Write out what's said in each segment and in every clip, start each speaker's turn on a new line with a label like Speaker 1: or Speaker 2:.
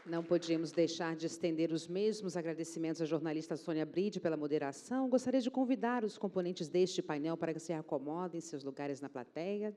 Speaker 1: Não podíamos deixar de estender os mesmos agradecimentos à jornalista Sônia Bride pela moderação. Gostaria de convidar os componentes deste painel para que se acomodem em seus lugares na plateia.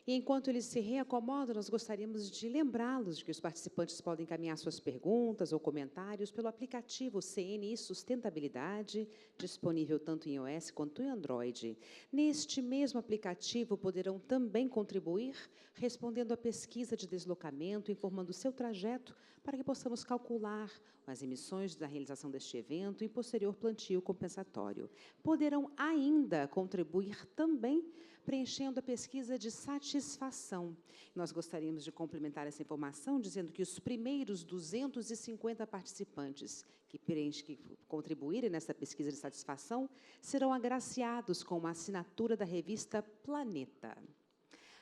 Speaker 1: E, enquanto eles se reacomodam, nós gostaríamos de lembrá-los de que os participantes podem encaminhar suas perguntas ou comentários pelo aplicativo CNI Sustentabilidade, disponível tanto em iOS quanto em Android. Neste mesmo aplicativo, poderão também contribuir, respondendo à pesquisa de deslocamento, informando o seu trajeto, para que possamos calcular as emissões da realização deste evento e posterior plantio compensatório. Poderão ainda contribuir também preenchendo a pesquisa de satisfação. Nós gostaríamos de complementar essa informação, dizendo que os primeiros 250 participantes que contribuírem nessa pesquisa de satisfação serão agraciados com uma assinatura da revista Planeta.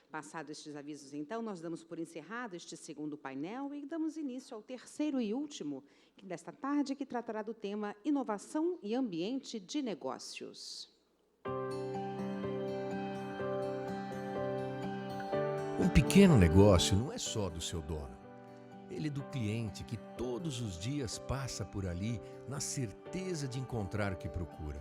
Speaker 1: Passados estes avisos, então, nós damos por encerrado este segundo painel e damos início ao terceiro e último desta tarde, que tratará do tema Inovação e Ambiente de Negócios.
Speaker 2: Um pequeno negócio não é só do seu dono. Ele é do cliente que todos os dias passa por ali na certeza de encontrar o que procura.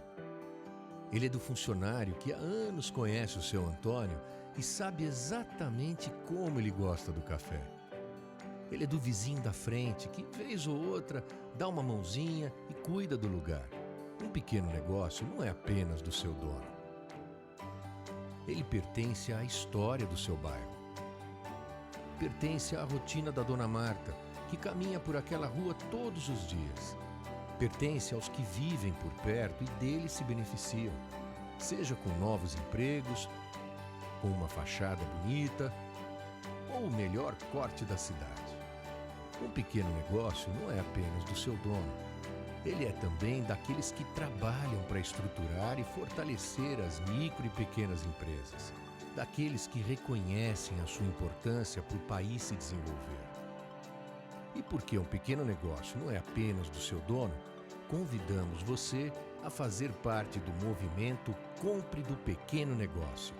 Speaker 2: Ele é do funcionário que há anos conhece o seu Antônio e sabe exatamente como ele gosta do café. Ele é do vizinho da frente que, vez ou outra, dá uma mãozinha e cuida do lugar. Um pequeno negócio não é apenas do seu dono. Ele pertence à história do seu bairro. Pertence à rotina da Dona Marta, que caminha por aquela rua todos os dias. Pertence aos que vivem por perto e dele se beneficiam, seja com novos empregos, com uma fachada bonita ou o melhor corte da cidade. Um pequeno negócio não é apenas do seu dono. Ele é também daqueles que trabalham para estruturar e fortalecer as micro e pequenas empresas. Daqueles que reconhecem a sua importância para o país se desenvolver. E porque um pequeno negócio não é apenas do seu dono, convidamos você a fazer parte do movimento Compre do Pequeno Negócio.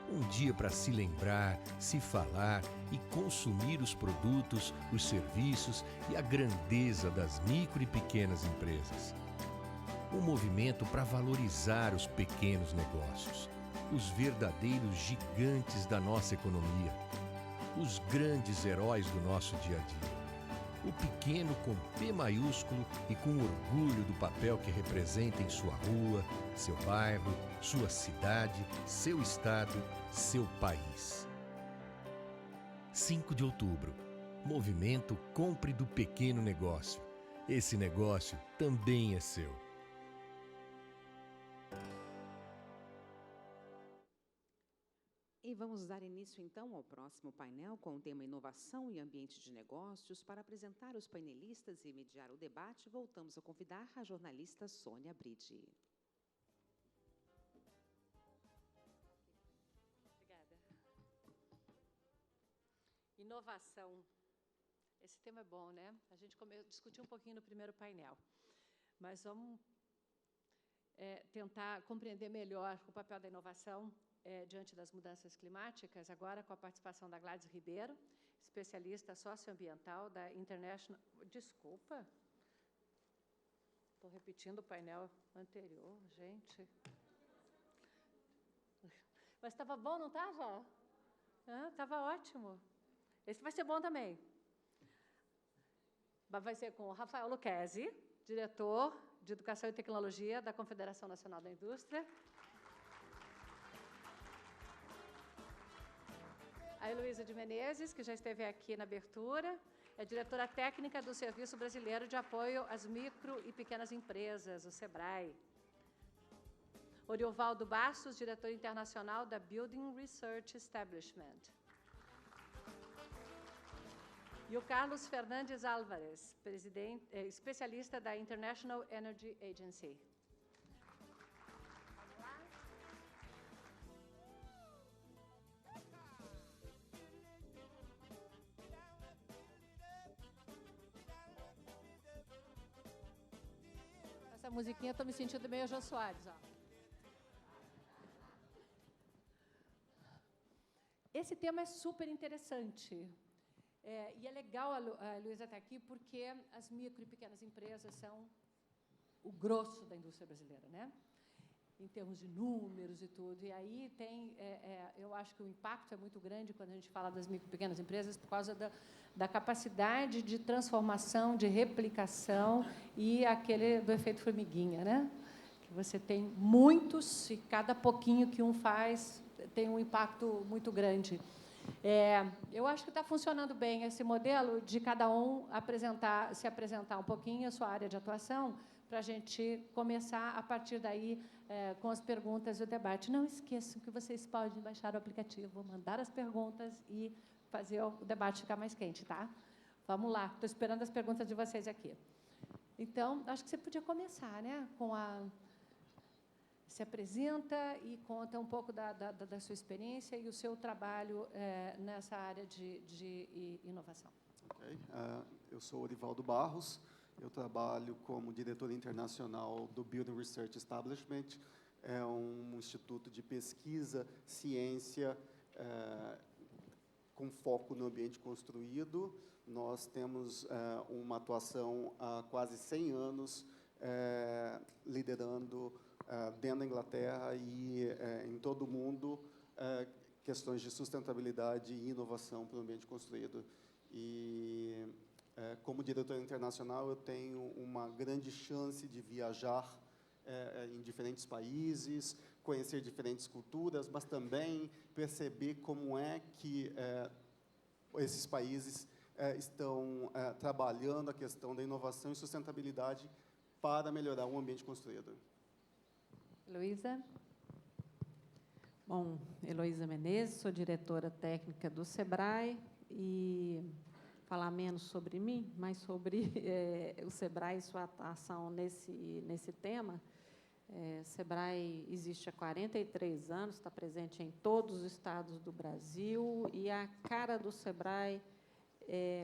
Speaker 2: Um dia para se lembrar, se falar e consumir os produtos, os serviços e a grandeza das micro e pequenas empresas. Um movimento para valorizar os pequenos negócios. Os verdadeiros gigantes da nossa economia, os grandes heróis do nosso dia a dia. O pequeno com P maiúsculo e com orgulho do papel que representa em sua rua, seu bairro, sua cidade, seu estado, seu país. 5 de outubro, movimento Compre do Pequeno Negócio. Esse negócio também é seu.
Speaker 1: E vamos dar início, então, ao próximo painel com o tema Inovação e Ambiente de Negócios. Para apresentar os painelistas e mediar o debate, voltamos a convidar a jornalista Sônia Bride.
Speaker 3: Obrigada. Inovação. Esse tema é bom, né? A gente discutiu um pouquinho no primeiro painel, mas vamos tentar compreender melhor o papel da inovação diante das mudanças climáticas, agora com a participação da Gladys Ribeiro, especialista socioambiental da International... Desculpa, estou repetindo o painel anterior, gente. Mas estava bom, não estava? Estava ótimo. Esse vai ser bom também. Vai ser com o Rafael Lucchesi, diretor de Educação e Tecnologia da Confederação Nacional da Indústria. A Heloísa de Menezes, que já esteve aqui na abertura, é diretora técnica do Serviço Brasileiro de Apoio às Micro e Pequenas Empresas, o SEBRAE. Oriovaldo Bastos, diretor internacional da Building Research Establishment. E o Carlos Fernandes Álvares, especialista da International Energy Agency. Essa musiquinha, estou me sentindo meio Jô Soares, ó. Esse tema é super interessante. E é legal a Luísa estar aqui, porque as micro e pequenas empresas são o grosso da indústria brasileira, né? Em termos de números e tudo. E aí eu acho que o impacto é muito grande quando a gente fala das micro e pequenas empresas, por causa da capacidade de transformação, de replicação e do efeito formiguinha, né? Que você tem muitos e cada pouquinho que um faz tem um impacto muito grande. Eu acho que está funcionando bem esse modelo de cada um se apresentar um pouquinho a sua área de atuação, para a gente começar, a partir daí, com as perguntas e o debate. Não esqueçam que vocês podem baixar o aplicativo, mandar as perguntas e fazer o debate ficar mais quente, tá? Vamos lá, estou esperando as perguntas de vocês aqui. Então, acho que você podia começar, né, se apresenta e conta um pouco da sua experiência e o seu trabalho nessa área de inovação.
Speaker 4: Okay. Eu sou Orivaldo Barros, eu trabalho como diretor internacional do Building Research Establishment, é um instituto de pesquisa, ciência, com foco no ambiente construído. Nós temos uma atuação há quase 100 anos liderando dentro da Inglaterra e em todo o mundo questões de sustentabilidade e inovação para o ambiente construído. E, como diretor internacional, eu tenho uma grande chance de viajar em diferentes países, conhecer diferentes culturas, mas também perceber como é que esses países estão trabalhando a questão da inovação e sustentabilidade para melhorar o ambiente construído.
Speaker 3: Luísa?
Speaker 5: Bom, Heloísa Menezes, sou diretora técnica do SEBRAE e falar menos sobre mim, mais sobre o SEBRAE e sua atuação nesse tema. O SEBRAE existe há 43 anos, está presente em todos os estados do Brasil e a cara do SEBRAE,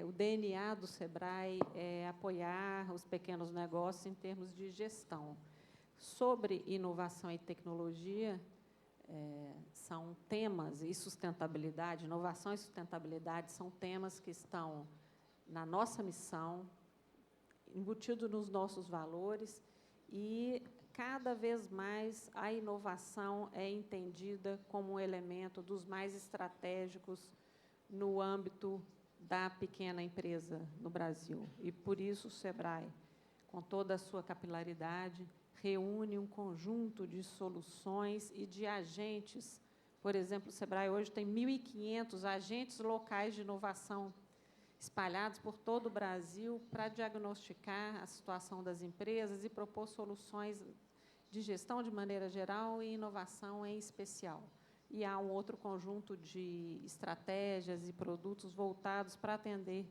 Speaker 5: o DNA do SEBRAE é apoiar os pequenos negócios em termos de gestão. Sobre inovação e tecnologia, são temas, e sustentabilidade, inovação e sustentabilidade são temas que estão na nossa missão, embutidos nos nossos valores, e cada vez mais a inovação é entendida como um elemento dos mais estratégicos no âmbito da pequena empresa no Brasil. E, por isso, o SEBRAE, com toda a sua capilaridade, reúne um conjunto de soluções e de agentes. Por exemplo, o SEBRAE hoje tem 1.500 agentes locais de inovação espalhados por todo o Brasil para diagnosticar a situação das empresas e propor soluções de gestão de maneira geral e inovação em especial. E há um outro conjunto de estratégias e produtos voltados para atender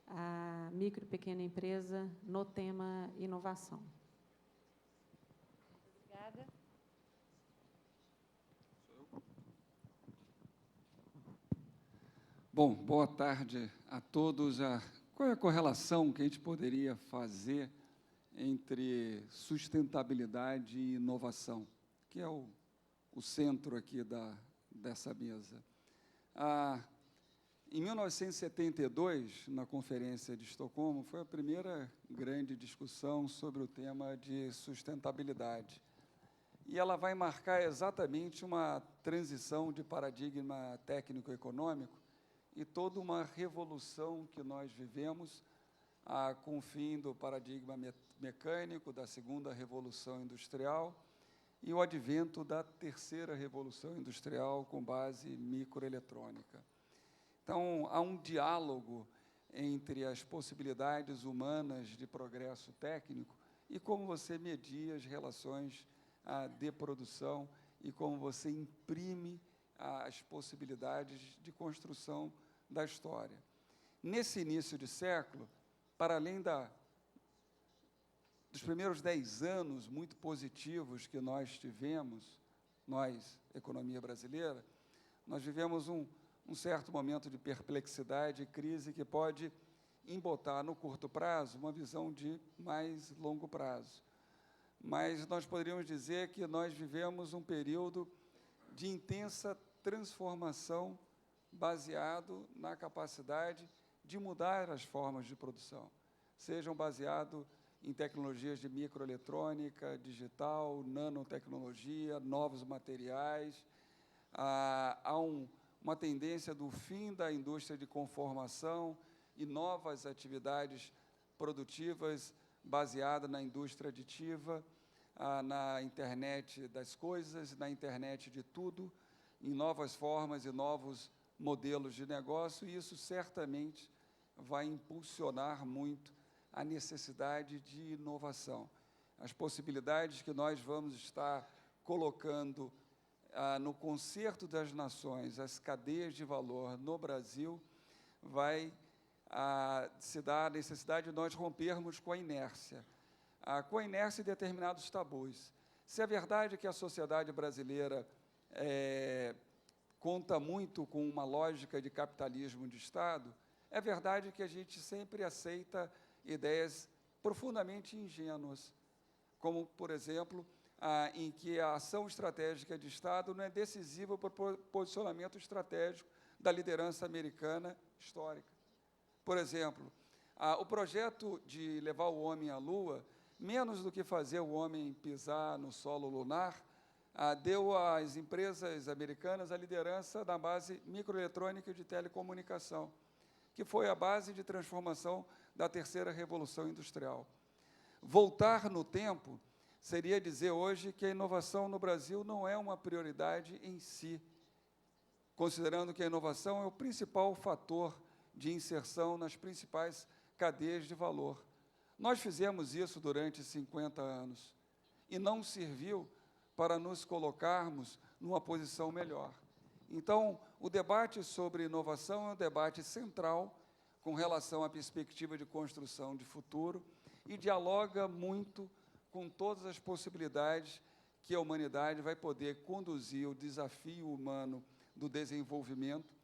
Speaker 5: a micro e pequena empresa no tema inovação.
Speaker 3: Obrigada.
Speaker 6: Bom, boa tarde a todos. Qual é a correlação que a gente poderia fazer entre sustentabilidade e inovação, que é o centro aqui dessa mesa? Em 1972, na Conferência de Estocolmo, foi a primeira grande discussão sobre o tema de sustentabilidade. E ela vai marcar exatamente uma transição de paradigma técnico-econômico e toda uma revolução que nós vivemos com o fim do paradigma mecânico, da segunda revolução industrial e o advento da terceira revolução industrial com base microeletrônica. Então, há um diálogo entre as possibilidades humanas de progresso técnico e como você medir as relações de produção e como você imprime as possibilidades de construção da história. Nesse início de século, para além dos primeiros 10 anos muito positivos que nós tivemos, nós, economia brasileira, nós vivemos um certo momento de perplexidade e crise que pode embotar no curto prazo uma visão de mais longo prazo. Mas nós poderíamos dizer que nós vivemos um período de intensa transformação baseado na capacidade de mudar as formas de produção, sejam baseados em tecnologias de microeletrônica, digital, nanotecnologia, novos materiais. Há uma tendência do fim da indústria de conformação e novas atividades produtivas baseadas na indústria aditiva, na internet das coisas, na internet de tudo, em novas formas e novos modelos de negócio, e isso certamente vai impulsionar muito a necessidade de inovação. As possibilidades que nós vamos estar colocando no concerto das nações, as cadeias de valor no Brasil, vai se dar a necessidade de nós rompermos com a inércia de determinados tabus. Se é verdade que a sociedade brasileira conta muito com uma lógica de capitalismo de Estado, é verdade que a gente sempre aceita ideias profundamente ingênuas, como, por exemplo, em que a ação estratégica de Estado não é decisiva para o posicionamento estratégico da liderança americana histórica. Por exemplo, o projeto de levar o homem à Lua, menos do que fazer o homem pisar no solo lunar, deu às empresas americanas a liderança da base microeletrônica e de telecomunicação, que foi a base de transformação da terceira revolução industrial. Voltar no tempo seria dizer hoje que a inovação no Brasil não é uma prioridade em si, considerando que a inovação é o principal fator de inserção nas principais cadeias de valor. Nós fizemos isso durante 50 anos e não serviu para nos colocarmos numa posição melhor. Então, o debate sobre inovação é um debate central com relação à perspectiva de construção de futuro e dialoga muito com todas as possibilidades que a humanidade vai poder conduzir o desafio humano do desenvolvimento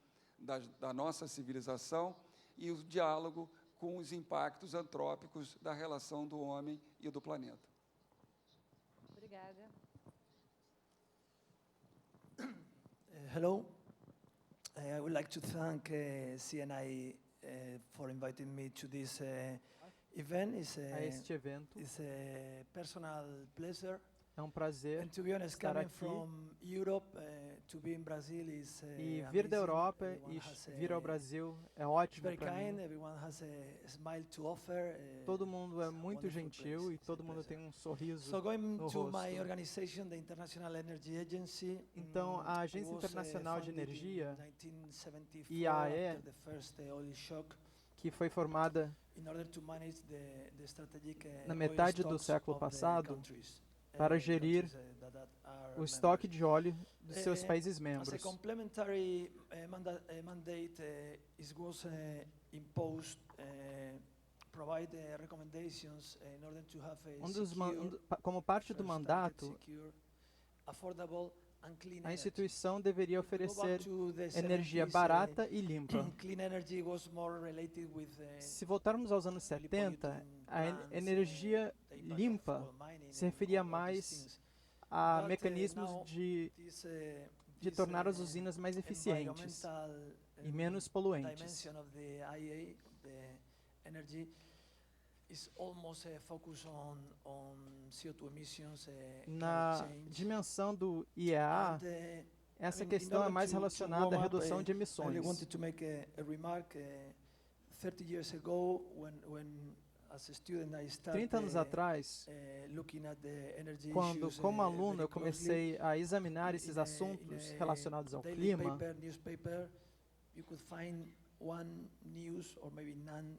Speaker 6: da nossa civilização e o diálogo com os impactos antrópicos da relação do homem e do planeta.
Speaker 3: Obrigada.
Speaker 7: Hello. I would like to thank CNI for inviting me to this event.
Speaker 8: A este evento.
Speaker 7: It's a personal pleasure.
Speaker 8: É um prazer
Speaker 7: And to be honest,
Speaker 8: estar
Speaker 7: coming
Speaker 8: aqui.
Speaker 7: from Europe to be in Brazil is
Speaker 8: E vir da
Speaker 7: amazing.
Speaker 8: Europa
Speaker 7: Everyone
Speaker 8: e
Speaker 7: has
Speaker 8: vir ao
Speaker 7: a-
Speaker 8: Brasil é ótimo
Speaker 7: very
Speaker 8: para
Speaker 7: kind.
Speaker 8: mim.
Speaker 7: Everyone has a smile to offer.
Speaker 8: Todo mundo é
Speaker 7: it's a
Speaker 8: muito
Speaker 7: wonderful
Speaker 8: gentil
Speaker 7: place.
Speaker 8: e
Speaker 7: It's a
Speaker 8: todo mundo
Speaker 7: pleasure.
Speaker 8: tem um sorriso
Speaker 7: So going
Speaker 8: no
Speaker 7: to my
Speaker 8: rosto.
Speaker 7: organization, the International Energy Agency.
Speaker 8: Então, a Agência
Speaker 7: was,
Speaker 8: Internacional de
Speaker 7: founded in
Speaker 8: Energia,
Speaker 7: 1974
Speaker 8: IAE,
Speaker 7: after the first oil shock,
Speaker 8: que foi formada
Speaker 7: in order to manage the strategic,
Speaker 8: na
Speaker 7: oil
Speaker 8: metade do
Speaker 7: stocks
Speaker 8: século
Speaker 7: of the
Speaker 8: passado
Speaker 7: countries,
Speaker 8: para gerir
Speaker 7: countries, that are
Speaker 8: o estoque
Speaker 7: members.
Speaker 8: de óleo dos seus países
Speaker 7: As a
Speaker 8: membros.
Speaker 7: complementary mandate, it was imposed, provide recommendations in order to have a
Speaker 8: Como parte do
Speaker 7: first target,
Speaker 8: mandato,
Speaker 7: secure, affordable and clean
Speaker 8: a
Speaker 7: energy.
Speaker 8: instituição deveria
Speaker 7: If we go back
Speaker 8: oferecer
Speaker 7: to the
Speaker 8: energia
Speaker 7: 70s,
Speaker 8: barata e limpa.
Speaker 7: clean energy was more related with
Speaker 8: Se voltarmos aos anos 70, a energia limpa se referia mais a mecanismos de tornar as usinas mais eficientes e menos poluentes.
Speaker 7: dimension of the IEA, the energy, is almost focused on CO2 emissions,
Speaker 8: Na
Speaker 7: climate change.
Speaker 8: dimensão do IEA,
Speaker 7: And,
Speaker 8: essa
Speaker 7: in
Speaker 8: questão é
Speaker 7: order
Speaker 8: mais
Speaker 7: to
Speaker 8: relacionada à
Speaker 7: warm up,
Speaker 8: redução de
Speaker 7: I really
Speaker 8: emissões.
Speaker 7: wanted to make a remark. 30 years ago, when as a student I started
Speaker 8: 30 anos atrás,
Speaker 7: looking at the energy
Speaker 8: quando,
Speaker 7: issues,
Speaker 8: como aluno,
Speaker 7: very
Speaker 8: eu comecei a examinar esses
Speaker 7: in a-
Speaker 8: assuntos
Speaker 7: in a
Speaker 8: relacionados ao
Speaker 7: daily
Speaker 8: clima,
Speaker 7: newspaper, you could find one news or maybe none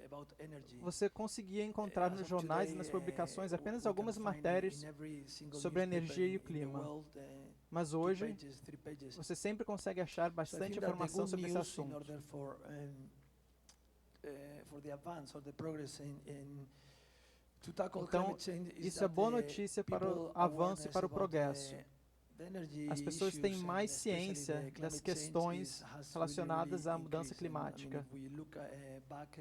Speaker 7: about energy.
Speaker 8: você conseguia encontrar
Speaker 7: As
Speaker 8: nos
Speaker 7: of
Speaker 8: jornais e
Speaker 7: today,
Speaker 8: nas publicações
Speaker 7: we
Speaker 8: apenas
Speaker 7: can
Speaker 8: algumas
Speaker 7: find
Speaker 8: matérias
Speaker 7: in every single
Speaker 8: sobre a
Speaker 7: newspaper
Speaker 8: energia e o
Speaker 7: in the
Speaker 8: clima.
Speaker 7: world,
Speaker 8: Mas
Speaker 7: 2
Speaker 8: hoje,
Speaker 7: pages, 3 pages.
Speaker 8: você sempre consegue achar
Speaker 7: So I
Speaker 8: bastante
Speaker 7: think that the
Speaker 8: informação
Speaker 7: good
Speaker 8: sobre esse
Speaker 7: news in
Speaker 8: assunto.
Speaker 7: order for the advance or the progress in to tackle
Speaker 8: Então,
Speaker 7: climate change is
Speaker 8: isso é
Speaker 7: that
Speaker 8: boa
Speaker 7: the
Speaker 8: notícia para o
Speaker 7: people
Speaker 8: avanço e para o
Speaker 7: awareness about
Speaker 8: progresso.
Speaker 7: the energy
Speaker 8: As pessoas têm
Speaker 7: issues and
Speaker 8: mais
Speaker 7: especially
Speaker 8: ciência
Speaker 7: the
Speaker 8: das
Speaker 7: climate change
Speaker 8: questões
Speaker 7: has
Speaker 8: relacionadas à mudança
Speaker 7: increased. And,
Speaker 8: climática.
Speaker 7: if we look back,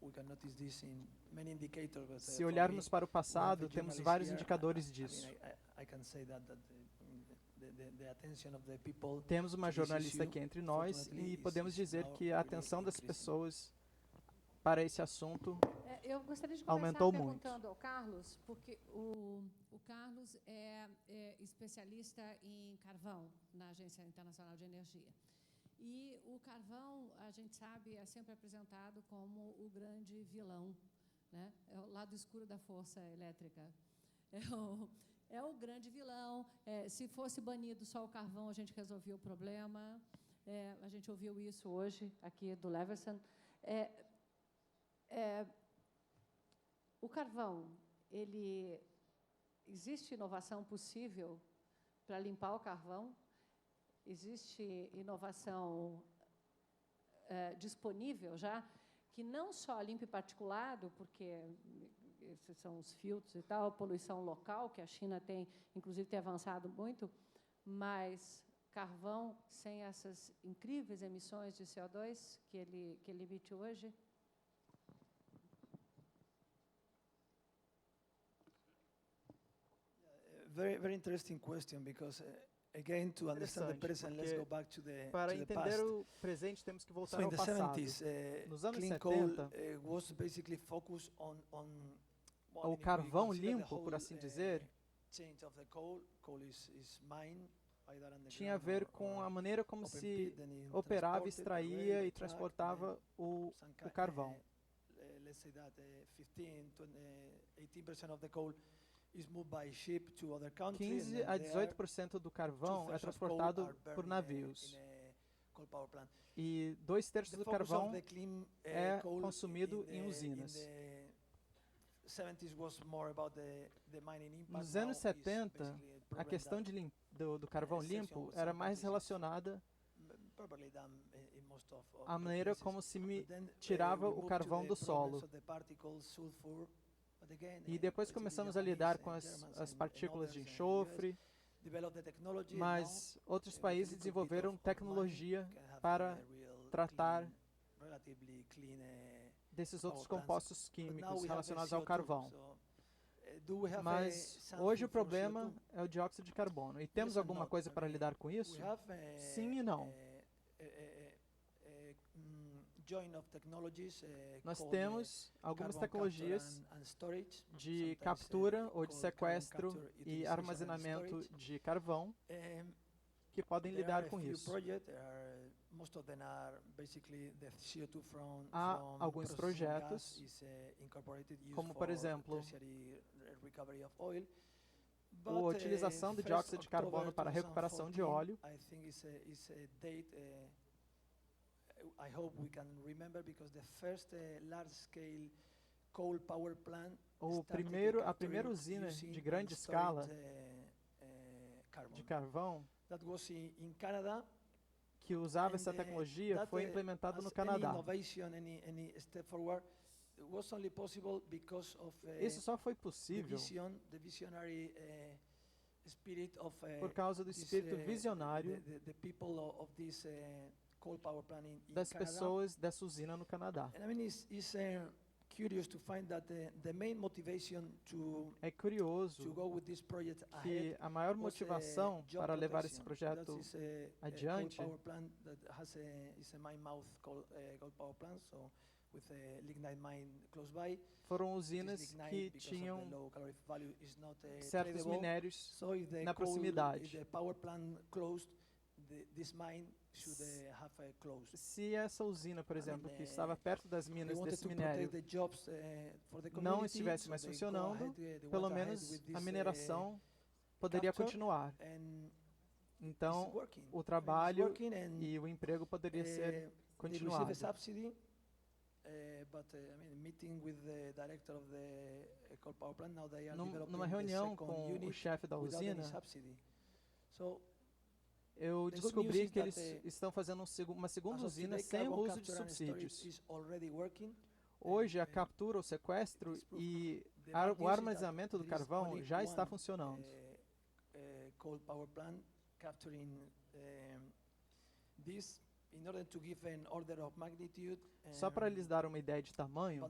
Speaker 7: we can notice this in many indicators. But,
Speaker 8: Se
Speaker 7: for
Speaker 8: olharmos
Speaker 7: me,
Speaker 8: para o
Speaker 7: we have
Speaker 8: passado,
Speaker 7: a
Speaker 8: temos
Speaker 7: journalist
Speaker 8: vários
Speaker 7: here.
Speaker 8: indicadores
Speaker 7: I
Speaker 8: disso.
Speaker 7: mean, I can say that the the attention of the people.
Speaker 8: Temos uma
Speaker 7: to this
Speaker 8: jornalista
Speaker 7: issue.
Speaker 8: aqui entre nós
Speaker 7: Fortunately,
Speaker 8: e podemos
Speaker 7: it's
Speaker 8: dizer
Speaker 7: now
Speaker 8: que a
Speaker 7: really
Speaker 8: atenção das
Speaker 7: increasing.
Speaker 8: pessoas para esse assunto
Speaker 3: Eu gostaria de
Speaker 8: Aumentou
Speaker 3: começar
Speaker 8: muito.
Speaker 3: perguntando ao Carlos, porque
Speaker 9: O Carlos é especialista em carvão na Agência Internacional de Energia. E o carvão, a gente sabe, é sempre apresentado como o grande vilão, né? É o lado escuro da força elétrica. É o grande vilão. Se fosse banido só o carvão, a gente resolvia o problema. A gente ouviu isso hoje aqui do Leverson.
Speaker 3: O carvão, existe inovação possível para limpar o carvão? Existe inovação disponível já, que não só limpe particulado, porque esses são os filtros e tal, poluição local, que a China tem, inclusive, tem avançado muito, mas carvão sem essas incríveis emissões de CO2 que ele emite hoje?
Speaker 7: Very interesting question, because again, to understand the present, let's go back to the
Speaker 8: para
Speaker 7: to the
Speaker 8: entender
Speaker 7: past.
Speaker 8: o presente temos que
Speaker 7: So
Speaker 8: voltar
Speaker 7: in
Speaker 8: ao
Speaker 7: the
Speaker 8: passado.
Speaker 7: 70s,
Speaker 8: Nos anos
Speaker 7: clean coal
Speaker 8: 70,
Speaker 7: was basically focused on well,
Speaker 8: o
Speaker 7: if we
Speaker 8: carvão
Speaker 7: consider the
Speaker 8: limpo, por
Speaker 7: whole,
Speaker 8: assim dizer,
Speaker 7: change of the coal is mined either underground
Speaker 8: tinha a ver com a maneira como
Speaker 7: open
Speaker 8: se
Speaker 7: pit, then in
Speaker 8: operava,
Speaker 7: transported,
Speaker 8: extraía
Speaker 7: railway
Speaker 8: e
Speaker 7: truck,
Speaker 8: transportava o carvão.
Speaker 7: let's say that 15, 18% of the coal is moved by ship to other countries.
Speaker 8: 15 a 18% do carvão é transportado por navios. E 2/3 do carvão é consumido em usinas. Nos anos 70, a questão do carvão limpo era mais relacionada à maneira como se tirava o carvão do solo. E depois começamos a lidar com as partículas de enxofre, mas outros países desenvolveram tecnologia para tratar desses outros compostos químicos relacionados ao carvão. Mas hoje o problema é o dióxido de carbono. E temos alguma coisa para lidar com isso? Sim e não. Nós temos algumas tecnologias de captura ou de sequestro e armazenamento de carvão que podem lidar com isso. Há alguns projetos, como por exemplo, a utilização do dióxido de carbono para a recuperação de óleo.
Speaker 7: I hope we can remember, because the first large-scale coal power plant
Speaker 8: a primeira usina de grande escala de carvão
Speaker 7: that was in Canada,
Speaker 8: que usava essa tecnologia foi implementada no Canadá. Isso só foi possível por causa do espírito visionário das pessoas dessa usina no Canadá. É curioso que a maior motivação para levar esse projeto adiante foram usinas que tinham certos minérios na proximidade. Se essa usina, por exemplo, que estava perto das minas desse minério, não estivesse mais funcionando, pelo menos a mineração poderia continuar. Então, o trabalho e o emprego poderia ser continuado. Numa reunião com o chefe da usina, eu descobri que eles estão fazendo uma segunda usina sem o uso de subsídios. Hoje, a captura, o sequestro e o armazenamento do carvão já está funcionando. Só para lhes dar uma ideia de tamanho,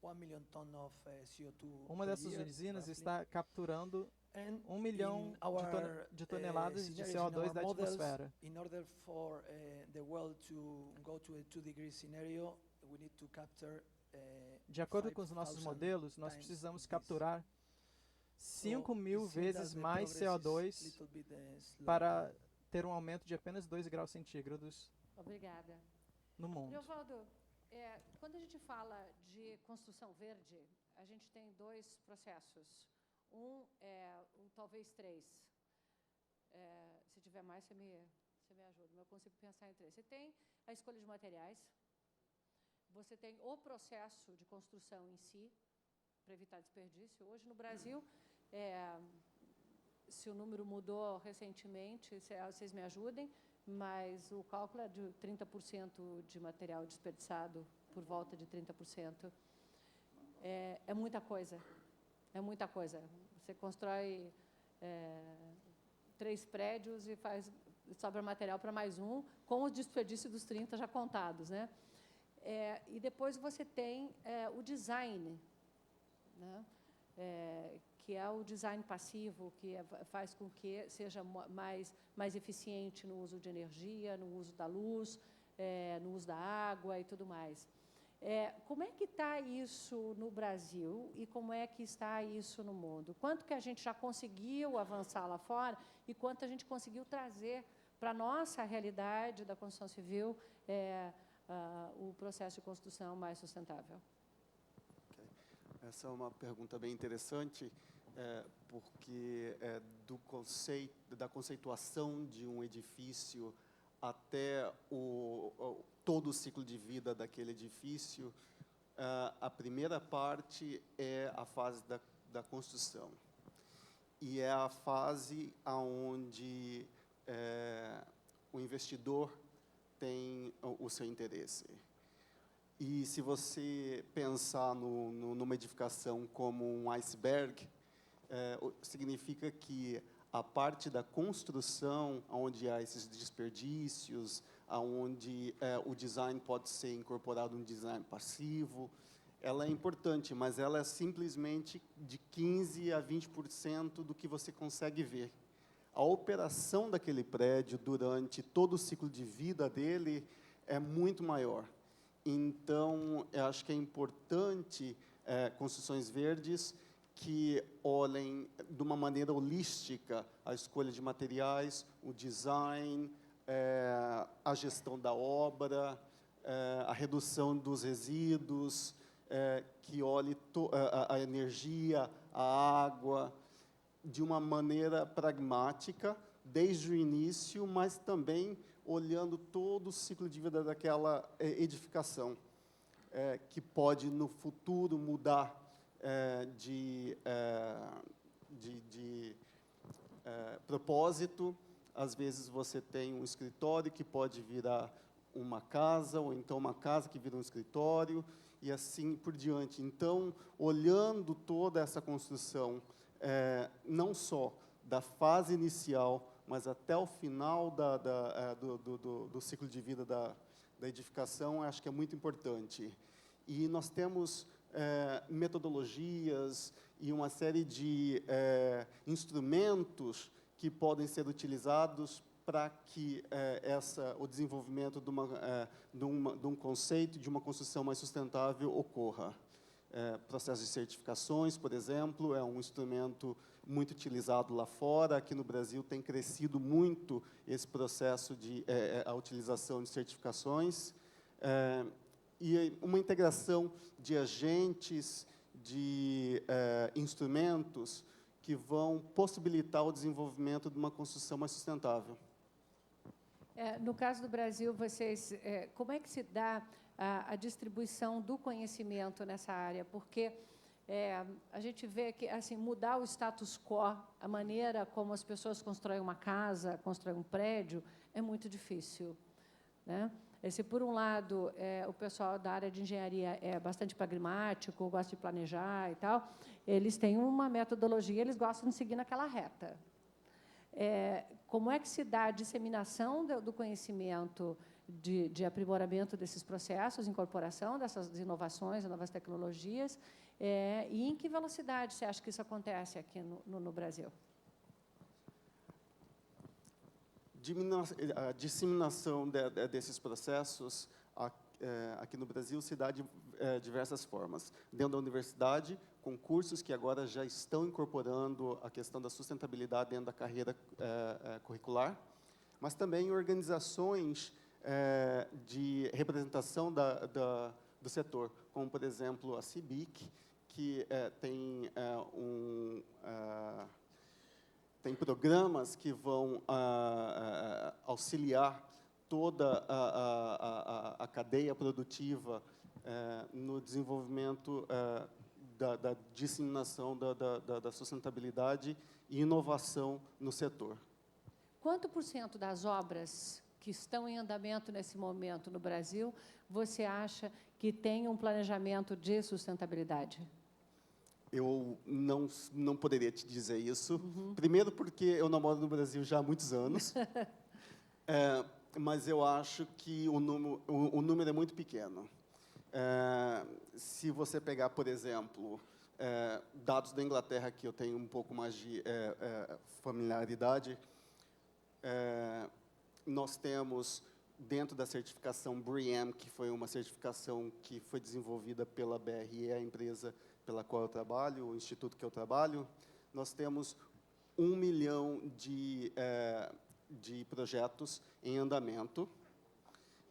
Speaker 7: 1 million tons of CO2
Speaker 8: Uma
Speaker 7: per
Speaker 8: dessas
Speaker 7: year,
Speaker 8: usinas
Speaker 7: roughly.
Speaker 8: está capturando
Speaker 7: And
Speaker 8: 1 milhão
Speaker 7: in our,
Speaker 8: de toneladas de
Speaker 7: scenarios, in
Speaker 8: CO2
Speaker 7: our
Speaker 8: da
Speaker 7: models,
Speaker 8: atmosfera.
Speaker 7: in order for the world to go to a 2-degree scenario, we need to capture
Speaker 8: De acordo com os nossos
Speaker 7: 5,000
Speaker 8: modelos, nós
Speaker 7: times
Speaker 8: precisamos
Speaker 7: this.
Speaker 8: capturar
Speaker 7: So
Speaker 8: 5.000
Speaker 7: it seems
Speaker 8: vezes
Speaker 7: that the
Speaker 8: mais
Speaker 7: progress is
Speaker 8: CO2
Speaker 7: little bit, slow.
Speaker 8: para ter um aumento de apenas 2 graus centígrados
Speaker 3: Obrigada.
Speaker 8: no mundo.
Speaker 3: Leovaldo, quando a gente fala de construção verde, a gente tem dois processos. Talvez três. Se tiver mais, você me ajuda. Mas eu consigo pensar em três. Você tem a escolha de materiais. Você tem o processo de construção em si, para evitar desperdício. Hoje, no Brasil, se o número mudou recentemente, vocês me ajudem, mas o cálculo é de 30% de material desperdiçado, por volta de 30%. É muita coisa. É muita coisa. Você constrói 3 prédios e sobra material para mais um, com o desperdício dos 30 já contados, né? E depois você tem o design, né? Que é o design passivo, que faz com que seja mais eficiente no uso de energia, no uso da luz, no uso da água e tudo mais. Como é que está isso no Brasil e como é que está isso no mundo? Quanto que a gente já conseguiu avançar lá fora e quanto a gente conseguiu trazer para a nossa realidade da construção civil o processo de construção mais sustentável?
Speaker 4: Okay. Essa é uma pergunta bem interessante, porque da conceituação de um edifício até todo o ciclo de vida daquele edifício, a primeira parte é a fase da construção. E é a fase onde o investidor tem o seu interesse. E se você pensar numa edificação como um iceberg, significa que a parte da construção, onde há esses desperdícios, onde o design pode ser incorporado um design passivo, ela é importante, mas ela é simplesmente de 15% a 20% do que você consegue ver. A operação daquele prédio durante todo o ciclo de vida dele é muito maior. Então, eu acho que é importante construções verdes que olhem de uma maneira holística a escolha de materiais, o design, a gestão da obra, a redução dos resíduos, que olhe a energia, a água, de uma maneira pragmática, desde o início, mas também olhando todo o ciclo de vida daquela edificação, que pode, no futuro, mudar de propósito. Às vezes, você tem um escritório que pode virar uma casa, ou então uma casa que vira um escritório, e assim por diante. Então, olhando toda essa construção, não só da fase inicial, mas até o final do ciclo de vida da edificação, acho que é muito importante. E nós temos metodologias e uma série de instrumentos que podem ser utilizados para que o desenvolvimento de um conceito, de uma construção mais sustentável ocorra. Processo de certificações, por exemplo, é um instrumento muito utilizado lá fora. Aqui no Brasil tem crescido muito esse processo a utilização de certificações. E uma integração de agentes, de instrumentos que vão possibilitar o desenvolvimento de uma construção mais sustentável.
Speaker 3: No caso do Brasil, vocês, como é que se dá a distribuição do conhecimento nessa área? Porque a gente vê que assim, mudar o status quo, a maneira como as pessoas constroem uma casa, constroem um prédio, é muito difícil, né? Se, por um lado, o pessoal da área de engenharia é bastante pragmático, gosta de planejar e tal, eles têm uma metodologia, eles gostam de seguir naquela reta. Como é que se dá a disseminação do conhecimento de aprimoramento desses processos, incorporação dessas inovações, novas tecnologias, e em que velocidade você acha que isso acontece aqui no Brasil?
Speaker 4: A disseminação desses processos aqui no Brasil se dá de diversas formas. Dentro da universidade, com cursos que agora já estão incorporando a questão da sustentabilidade dentro da carreira curricular, mas também organizações de representação do setor, como, por exemplo, a CIBIC, que tem programas que vão auxiliar toda a cadeia produtiva no desenvolvimento da disseminação da sustentabilidade e inovação no setor.
Speaker 3: Quanto por cento das obras que estão em andamento nesse momento no Brasil você acha que tem um planejamento de sustentabilidade?
Speaker 4: Eu não poderia te dizer isso. Primeiro, porque eu não moro no Brasil já há muitos anos, mas eu acho que o número é muito pequeno. Se você pegar, por exemplo, dados da Inglaterra, que eu tenho um pouco mais de familiaridade, nós temos, dentro da certificação BREEAM, que foi uma certificação que foi desenvolvida pela BRE, a empresa pela qual eu trabalho, o instituto que eu trabalho, nós temos 1 milhão de projetos em andamento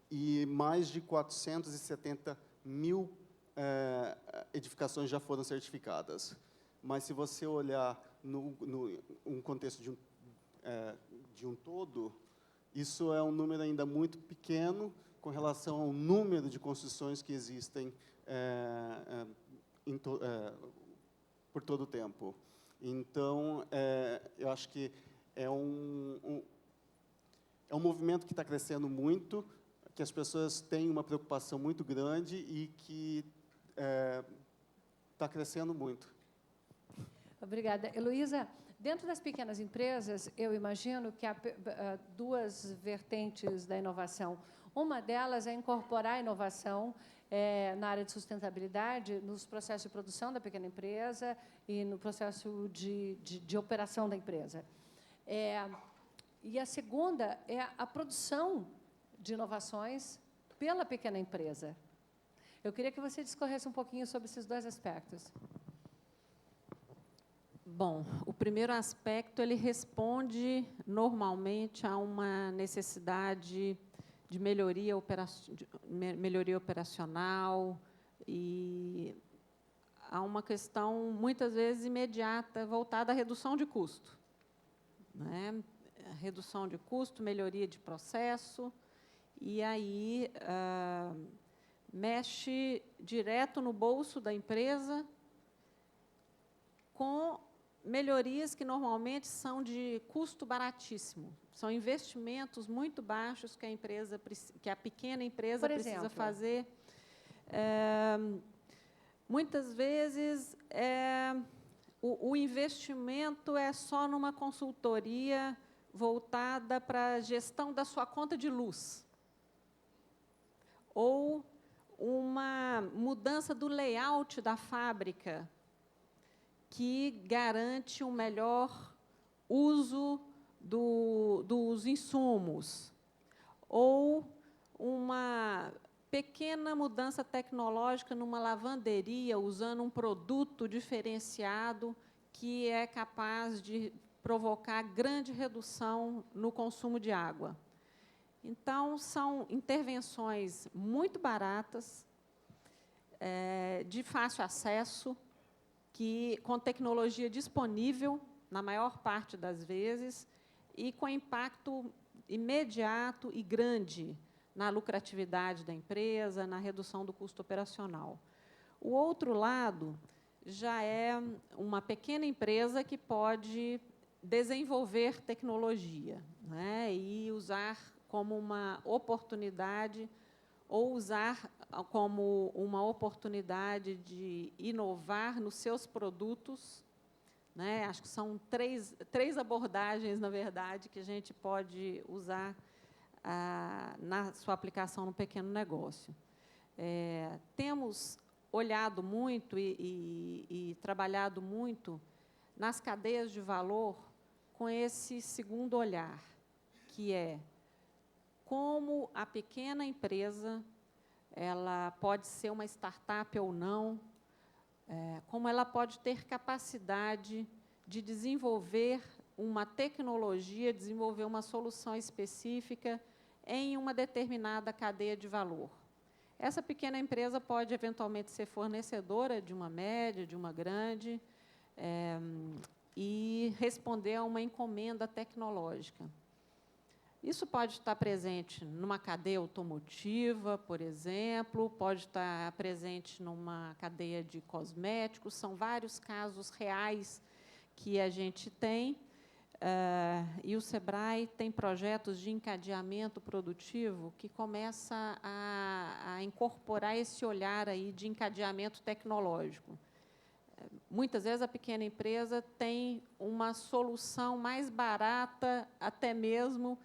Speaker 4: e mais de 470 mil edificações já foram certificadas. Mas, se você olhar um contexto de um todo, isso é um número ainda muito pequeno com relação ao número de construções que existem por todo o tempo. Então, eu acho que é um movimento que está crescendo muito, que as pessoas têm uma preocupação muito grande e que está crescendo muito.
Speaker 3: Obrigada. Heloísa, dentro das pequenas empresas, eu imagino que há duas vertentes da inovação. Uma delas é incorporar a inovação na área de sustentabilidade, nos processos de produção da pequena empresa e no processo de operação da empresa. E a segunda é a produção de inovações pela pequena empresa. Eu queria que você discorresse um pouquinho sobre esses dois aspectos.
Speaker 5: Bom, o primeiro aspecto, ele responde normalmente a uma necessidade de melhoria operacional e a uma questão, muitas vezes, imediata, voltada à redução de custo. Né? Redução de custo, melhoria de processo, e aí mexe direto no bolso da empresa com melhorias que normalmente são de custo baratíssimo. São investimentos muito baixos que a pequena empresa precisa fazer. Muitas vezes, o investimento é só numa consultoria voltada para a gestão da sua conta de luz, ou uma mudança do layout da fábrica, que garante um melhor uso dos insumos, ou uma pequena mudança tecnológica numa lavanderia, usando um produto diferenciado que é capaz de provocar grande redução no consumo de água. Então, são intervenções muito baratas, de fácil acesso, com tecnologia disponível, na maior parte das vezes, e com impacto imediato e grande na lucratividade da empresa, na redução do custo operacional. O outro lado já é uma pequena empresa que pode desenvolver tecnologia, né, e usar como uma oportunidade, ou usar como uma oportunidade de inovar nos seus produtos. Né? Acho que são três abordagens, na verdade, que a gente pode usar na sua aplicação no pequeno negócio. Temos olhado muito e trabalhado muito nas cadeias de valor com esse segundo olhar, que é como a pequena empresa ela pode ser uma startup ou não, como ela pode ter capacidade de desenvolver uma tecnologia, desenvolver uma solução específica em uma determinada cadeia de valor. Essa pequena empresa pode, eventualmente, ser fornecedora de uma média, de uma grande, e responder a uma encomenda tecnológica. Isso pode estar presente numa cadeia automotiva, por exemplo, pode estar presente numa cadeia de cosméticos, são vários casos reais que a gente tem, e o SEBRAE tem projetos de encadeamento produtivo que começa a incorporar esse olhar aí de encadeamento tecnológico. Muitas vezes a pequena empresa tem uma solução mais barata, até mesmo,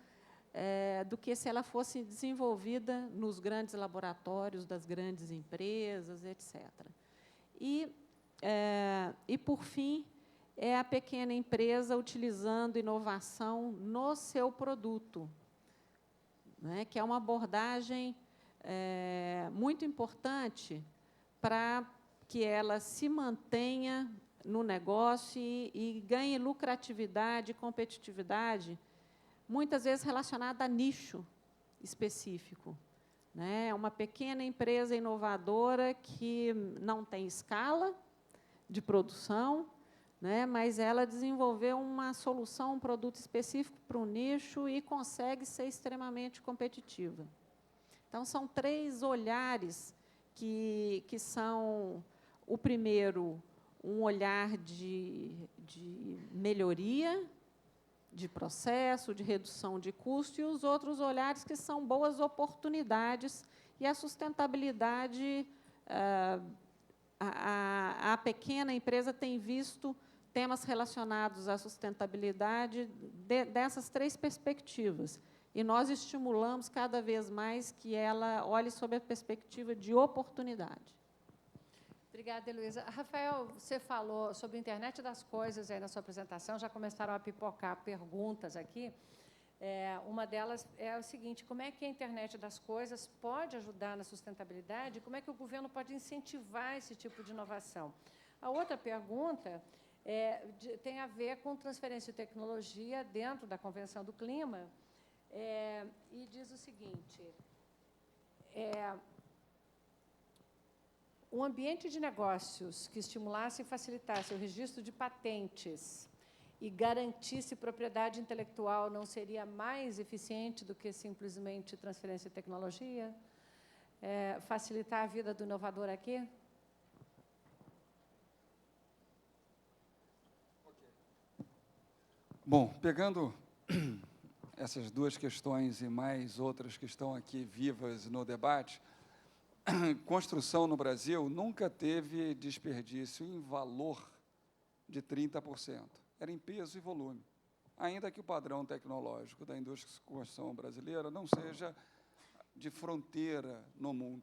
Speaker 5: do que se ela fosse desenvolvida nos grandes laboratórios das grandes empresas, etc. E, por fim, é a pequena empresa utilizando inovação no seu produto, né, que é uma abordagem muito importante para que ela se mantenha no negócio e ganhe lucratividade e competitividade, muitas vezes relacionada a nicho específico, né? É uma pequena empresa inovadora que não tem escala de produção, né? Mas ela desenvolveu uma solução, um produto específico para um nicho e consegue ser extremamente competitiva. Então, são 3 olhares que são, o primeiro, um olhar de melhoria, de processo, de redução de custo, e os outros olhares que são boas oportunidades, e a sustentabilidade, a pequena empresa tem visto temas relacionados à sustentabilidade dessas 3 perspectivas, e nós estimulamos cada vez mais que ela olhe sob a perspectiva de oportunidade.
Speaker 3: Obrigada, Heloísa. Rafael, você falou sobre a internet das coisas aí na sua apresentação, já começaram a pipocar perguntas aqui. Uma delas é o seguinte: como é que a internet das coisas pode ajudar na sustentabilidade? Como é que o governo pode incentivar esse tipo de inovação? A outra pergunta tem a ver com transferência de tecnologia dentro da Convenção do Clima, e diz o seguinte: um ambiente de negócios que estimulasse e facilitasse o registro de patentes e garantisse propriedade intelectual não seria mais eficiente do que simplesmente transferência de tecnologia? Facilitar a vida do inovador aqui?
Speaker 6: Bom, pegando essas 2 questões e mais outras que estão aqui vivas no debate, construção no Brasil nunca teve desperdício em valor de 30%. Era em peso e volume. Ainda que o padrão tecnológico da indústria de construção brasileira não seja de fronteira no mundo.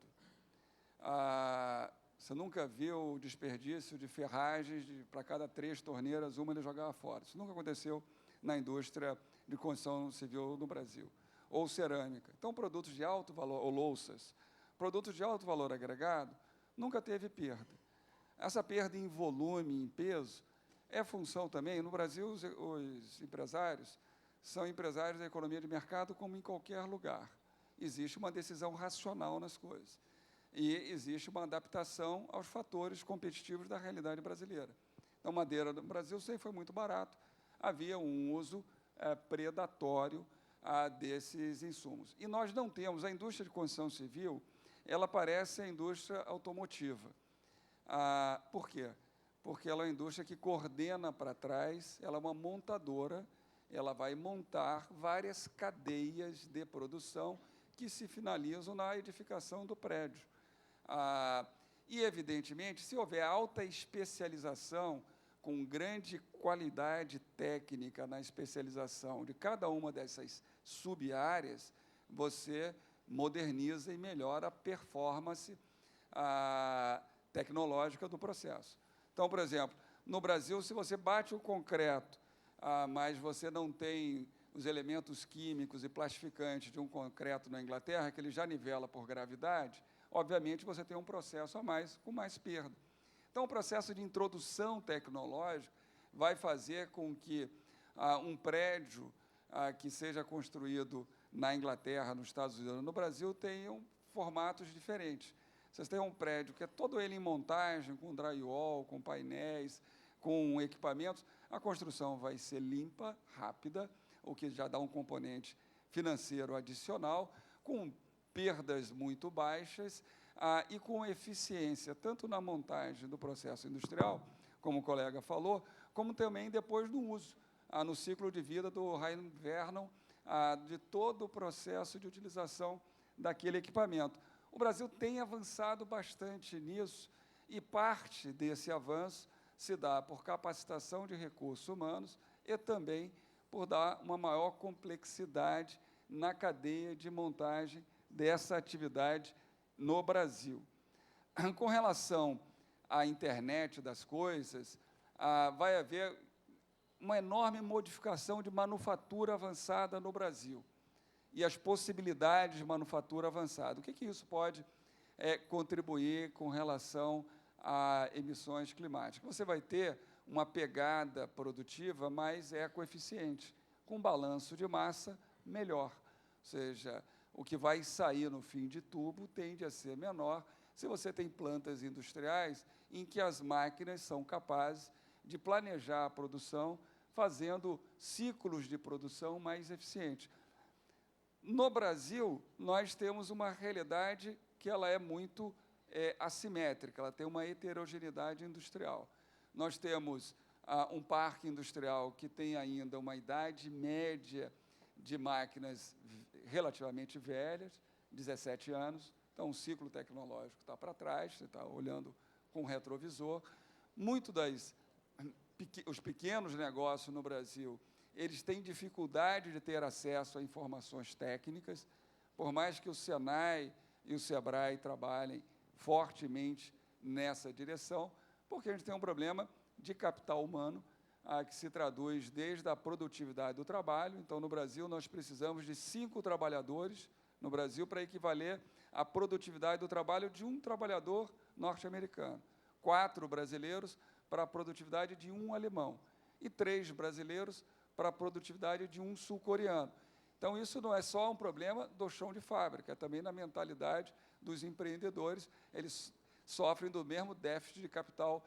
Speaker 6: Você nunca viu desperdício de ferragens, para cada 3 torneiras, uma ele jogava fora. Isso nunca aconteceu na indústria de construção civil no Brasil. Ou cerâmica. Então, produtos de alto valor, ou louças, produtos de alto valor agregado, nunca teve perda. Essa perda em volume, em peso, é função também, no Brasil, os empresários são empresários da economia de mercado como em qualquer lugar. Existe uma decisão racional nas coisas. E existe uma adaptação aos fatores competitivos da realidade brasileira. Então, madeira no Brasil sempre foi muito barato, havia um uso predatório desses insumos. E nós não temos, a indústria de construção civil, ela parece a indústria automotiva. Por quê? Porque ela é uma indústria que coordena para trás, ela é uma montadora, ela vai montar várias cadeias de produção que se finalizam na edificação do prédio. E, evidentemente, se houver alta especialização, com grande qualidade técnica na especialização de cada uma dessas sub-áreas, você moderniza e melhora a performance tecnológica do processo. Então, por exemplo, no Brasil, se você bate o concreto, mas você não tem os elementos químicos e plastificantes de um concreto na Inglaterra, que ele já nivela por gravidade, obviamente você tem um processo a mais, com mais perda. Então, o processo de introdução tecnológica vai fazer com que um prédio que seja construído na Inglaterra, nos Estados Unidos, no Brasil, tenham formatos diferentes. Vocês têm um prédio que é todo ele em montagem, com drywall, com painéis, com equipamentos, a construção vai ser limpa, rápida, o que já dá um componente financeiro adicional, com perdas muito baixas e com eficiência, tanto na montagem do processo industrial, como o colega falou, como também depois do uso, no ciclo de vida do Ryan Vernon, de todo o processo de utilização daquele equipamento. O Brasil tem avançado bastante nisso, e parte desse avanço se dá por capacitação de recursos humanos e também por dar uma maior complexidade na cadeia de montagem dessa atividade no Brasil. Com relação à internet das coisas, vai haver uma enorme modificação de manufatura avançada no Brasil e as possibilidades de manufatura avançada. O que isso pode contribuir com relação a emissões climáticas? Você vai ter uma pegada produtiva mais ecoeficiente, com balanço de massa melhor, ou seja, o que vai sair no fim de tubo tende a ser menor se você tem plantas industriais em que as máquinas são capazes de planejar a produção, fazendo ciclos de produção mais eficientes. No Brasil, nós temos uma realidade que ela é muito assimétrica, ela tem uma heterogeneidade industrial. Nós temos um parque industrial que tem ainda uma idade média de máquinas relativamente velhas, 17 anos, então o ciclo tecnológico está para trás, você está olhando com retrovisor. Os pequenos negócios no Brasil, eles têm dificuldade de ter acesso a informações técnicas, por mais que o Senai e o Sebrae trabalhem fortemente nessa direção, porque a gente tem um problema de capital humano, que se traduz desde a produtividade do trabalho. Então, no Brasil, nós precisamos de 5 trabalhadores no Brasil para equivaler à produtividade do trabalho de um trabalhador norte-americano, 4 brasileiros para a produtividade de um alemão e 3 brasileiros para a produtividade de um sul-coreano. Então, isso não é só um problema do chão de fábrica, é também na mentalidade dos empreendedores, eles sofrem do mesmo déficit de capital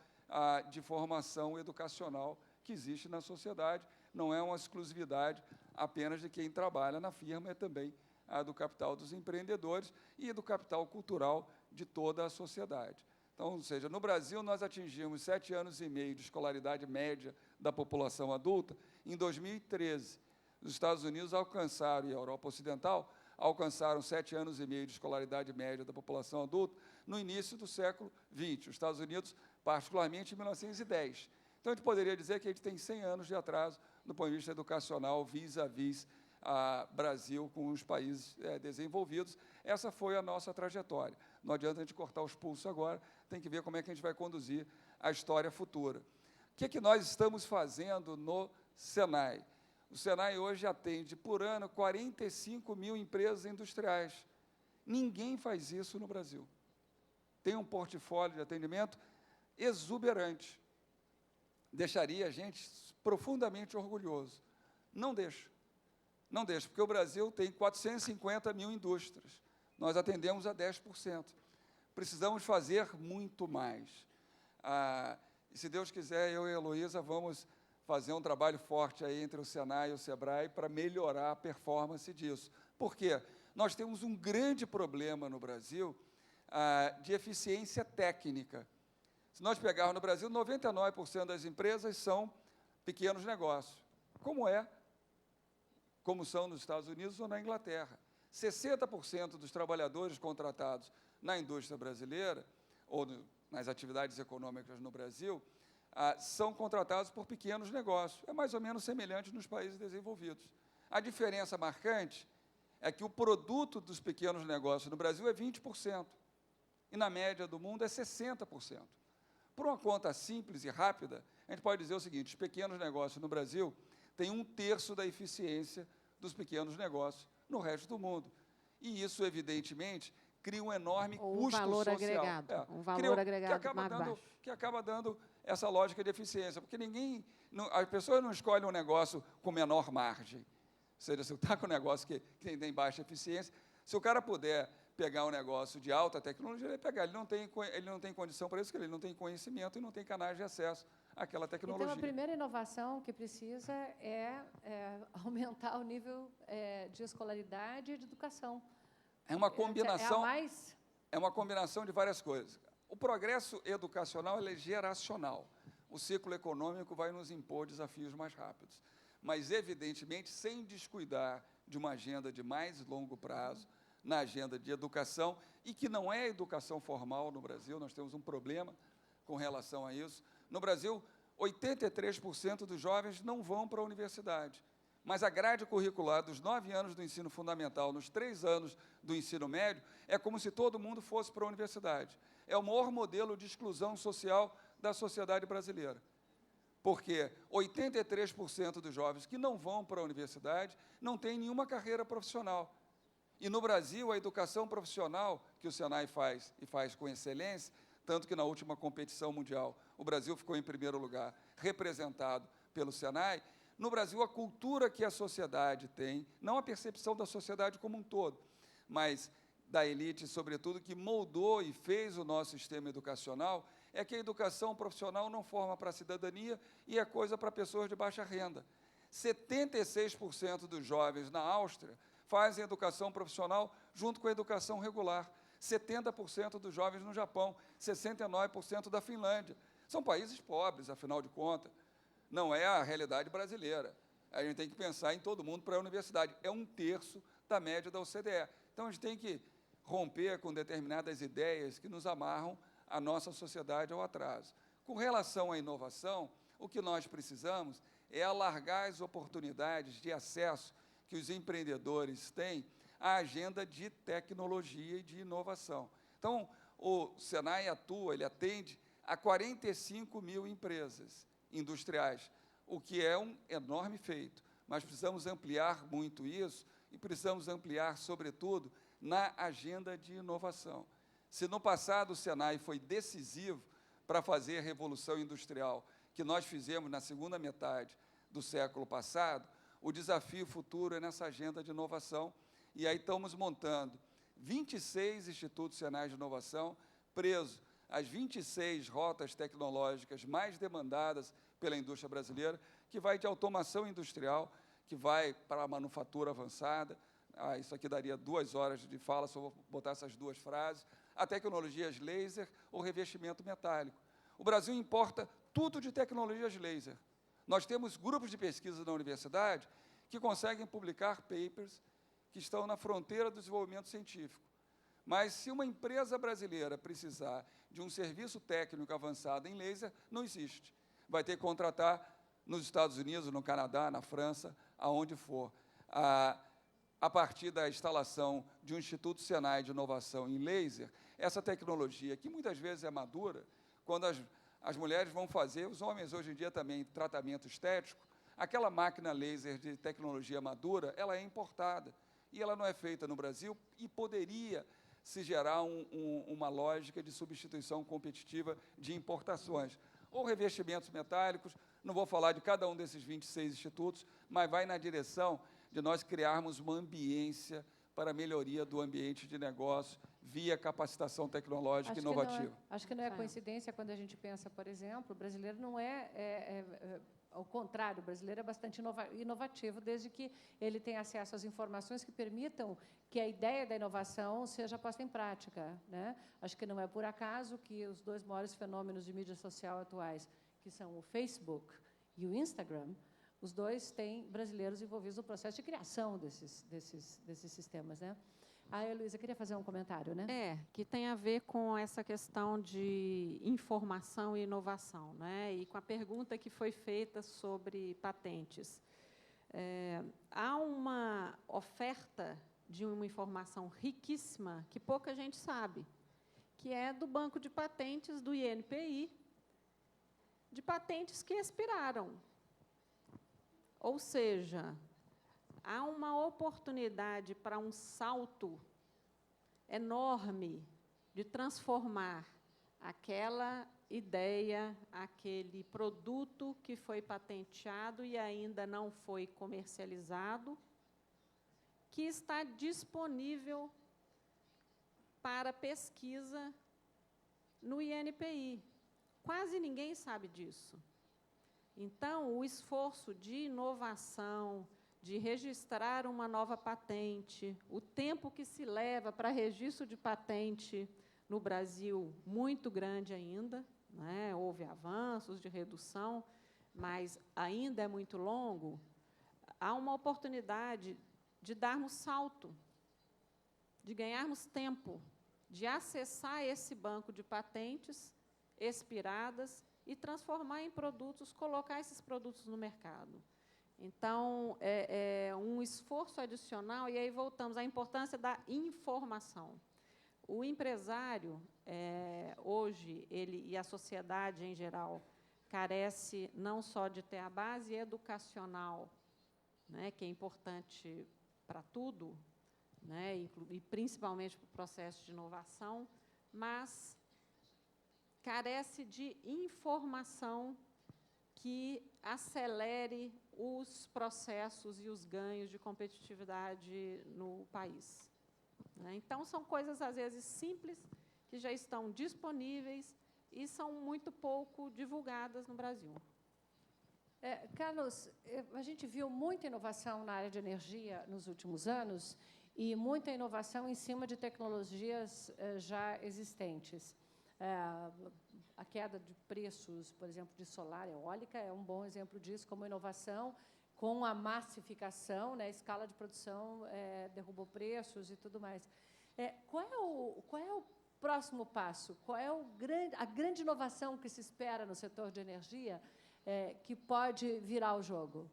Speaker 6: de formação educacional que existe na sociedade, não é uma exclusividade apenas de quem trabalha na firma, é também do capital dos empreendedores e do capital cultural de toda a sociedade. Então, ou seja, no Brasil, nós atingimos 7 anos e meio de escolaridade média da população adulta em 2013. Os Estados Unidos alcançaram, e a Europa Ocidental, alcançaram 7 anos e meio de escolaridade média da população adulta no início do século XX. Os Estados Unidos, particularmente, em 1910. Então, a gente poderia dizer que a gente tem 100 anos de atraso do ponto de vista educacional vis-à-vis Brasil com os países desenvolvidos. Essa foi a nossa trajetória. Não adianta a gente cortar os pulsos agora, tem que ver como é que a gente vai conduzir a história futura. O que nós estamos fazendo no Senai? O Senai hoje atende, por ano, 45 mil empresas industriais. Ninguém faz isso no Brasil. Tem um portfólio de atendimento exuberante. Deixaria a gente profundamente orgulhoso. Não deixa. Não deixa, porque o Brasil tem 450 mil indústrias. Nós atendemos a 10%. Precisamos fazer muito mais. E, se Deus quiser, eu e a Heloísa vamos fazer um trabalho forte aí entre o Senai e o Sebrae para melhorar a performance disso. Por quê? Nós temos um grande problema no Brasil de eficiência técnica. Se nós pegarmos no Brasil, 99% das empresas são pequenos negócios, como são nos Estados Unidos ou na Inglaterra. 60% dos trabalhadores contratados na indústria brasileira, ou nas atividades econômicas no Brasil, são contratados por pequenos negócios. É mais ou menos semelhante nos países desenvolvidos. A diferença marcante é que o produto dos pequenos negócios no Brasil é 20%, e na média do mundo é 60%. Por uma conta simples e rápida, a gente pode dizer o seguinte: os pequenos negócios no Brasil têm 1/3 da eficiência dos pequenos negócios no resto do mundo. E isso, evidentemente, cria um enorme custo
Speaker 5: valor
Speaker 6: social.
Speaker 5: agregado, um valor agregado mais baixo.
Speaker 6: Que acaba dando essa lógica de eficiência, porque as pessoas não escolhem um negócio com menor margem. Ou seja, se está com um negócio que tem baixa eficiência, se o cara puder pegar um negócio de alta tecnologia, ele vai pegar. Ele não tem condição para isso, porque ele não tem conhecimento e não tem canais de acesso àquela tecnologia.
Speaker 3: Então, a primeira inovação que precisa é aumentar o nível de escolaridade e de educação.
Speaker 6: É uma combinação,
Speaker 3: é
Speaker 6: uma combinação de várias coisas. O progresso educacional ele é geracional. O ciclo econômico vai nos impor desafios mais rápidos. Mas, evidentemente, sem descuidar de uma agenda de mais longo prazo, na agenda de educação, e que não é educação formal no Brasil, nós temos um problema com relação a isso. No Brasil, 83% dos jovens não vão para a universidade, mas a grade curricular dos 9 anos do ensino fundamental, nos 3 anos do ensino médio, é como se todo mundo fosse para a universidade. É o maior modelo de exclusão social da sociedade brasileira, porque 83% dos jovens que não vão para a universidade não têm nenhuma carreira profissional. E, no Brasil, a educação profissional, que o Senai faz, e faz com excelência, tanto que, na última competição mundial, o Brasil ficou em primeiro lugar, representado pelo Senai. No Brasil, a cultura que a sociedade tem, não a percepção da sociedade como um todo, mas da elite, sobretudo, que moldou e fez o nosso sistema educacional, é que a educação profissional não forma para a cidadania e é coisa para pessoas de baixa renda. 76% dos jovens na Áustria fazem educação profissional junto com a educação regular. 70% dos jovens no Japão, 69% da Finlândia. São países pobres, afinal de contas. Não é a realidade brasileira. A gente tem que pensar em todo mundo para a universidade. É 1/3 da média da OCDE. Então, a gente tem que romper com determinadas ideias que nos amarram a nossa sociedade ao atraso. Com relação à inovação, o que nós precisamos é alargar as oportunidades de acesso que os empreendedores têm à agenda de tecnologia e de inovação. Então, o Senai atua, ele atende a 45 mil empresas industriais, o que é um enorme feito, mas precisamos ampliar muito isso e precisamos ampliar, sobretudo, na agenda de inovação. Se no passado o Senai foi decisivo para fazer a revolução industrial que nós fizemos na segunda metade do século passado, o desafio futuro é nessa agenda de inovação, e aí estamos montando 26 institutos Senai de inovação, presos às 26 rotas tecnológicas mais demandadas pela indústria brasileira, que vai de automação industrial, que vai para a manufatura avançada, isso aqui daria 2 horas de fala, só vou botar essas 2 frases, a tecnologias laser ou revestimento metálico. O Brasil importa tudo de tecnologias laser. Nós temos grupos de pesquisa na universidade que conseguem publicar papers que estão na fronteira do desenvolvimento científico. Mas, se uma empresa brasileira precisar de um serviço técnico avançado em laser, não existe. Vai ter que contratar nos Estados Unidos, no Canadá, na França, aonde for. A partir da instalação de um Instituto Senai de Inovação em laser, essa tecnologia, que muitas vezes é madura, quando as mulheres vão fazer, os homens hoje em dia também, tratamento estético, aquela máquina laser de tecnologia madura, ela é importada, e ela não é feita no Brasil, e poderia se gerar uma lógica de substituição competitiva de importações. Ou revestimentos metálicos, não vou falar de cada um desses 26 institutos, mas vai na direção de nós criarmos uma ambiência para a melhoria do ambiente de negócio via capacitação tecnológica inovativa.
Speaker 3: Acho que não é coincidência quando a gente pensa, por exemplo, o brasileiro não ao contrário, o brasileiro é bastante inovativo, desde que ele tenha acesso às informações que permitam que a ideia da inovação seja posta em prática, né? Acho que não é por acaso que os 2 maiores fenômenos de mídia social atuais, que são o Facebook e o Instagram, os 2 têm brasileiros envolvidos no processo de criação desses sistemas, né? Heloísa, queria fazer um comentário, né?
Speaker 5: Que tem a ver com essa questão de informação e inovação, né? E com a pergunta que foi feita sobre patentes. Há uma oferta de uma informação riquíssima que pouca gente sabe, que é do Banco de Patentes do INPI, de patentes que expiraram. Ou seja, há uma oportunidade para um salto enorme de transformar aquela ideia, aquele produto que foi patenteado e ainda não foi comercializado, que está disponível para pesquisa no INPI. Quase ninguém sabe disso. Então, o esforço de inovação, de registrar uma nova patente, o tempo que se leva para registro de patente no Brasil, muito grande ainda, né? Houve avanços de redução, mas ainda é muito longo. Há uma oportunidade de darmos salto, de ganharmos tempo, de acessar esse banco de patentes expiradas e transformar em produtos, colocar esses produtos no mercado. Então, é um esforço adicional, e aí voltamos à importância da informação. O empresário, hoje, ele e a sociedade em geral, carece não só de ter a base educacional, né, que é importante para tudo, né, e principalmente para o processo de inovação, mas carece de informação que acelere os processos e os ganhos de competitividade no país. Então, são coisas, às vezes, simples, que já estão disponíveis e são muito pouco divulgadas no Brasil.
Speaker 3: Carlos, a gente viu muita inovação na área de energia nos últimos anos e muita inovação em cima de tecnologias já existentes. A queda de preços, por exemplo, de solar eólica é um bom exemplo disso, como inovação, com a massificação, né, a escala de produção derrubou preços e tudo mais. Qual é o próximo passo? Qual é a grande inovação que se espera no setor de energia que pode virar o jogo?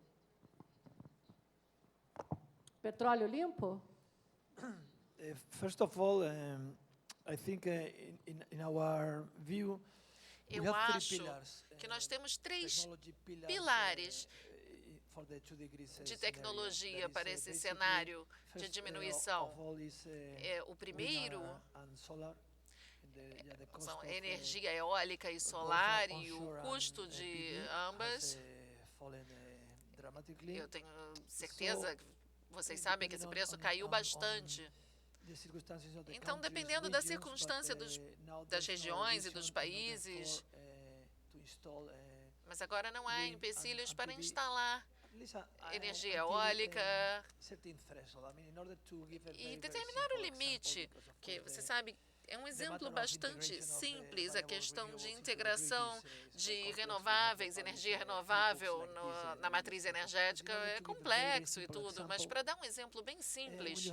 Speaker 3: Petróleo limpo?
Speaker 7: First of all, I think in our view,
Speaker 10: eu acho que nós temos 3 pilares de tecnologia para esse cenário de diminuição. O primeiro são energia eólica e solar, e o custo de ambas. Eu tenho certeza que vocês sabem que esse preço caiu bastante. Então, dependendo da circunstância das regiões e dos países, mas agora não há empecilhos para instalar energia eólica e determinar o limite, que você sabe, é um exemplo bastante simples, a questão de integração de renováveis, energia renovável na matriz energética é complexo e tudo, mas para dar um exemplo bem simples,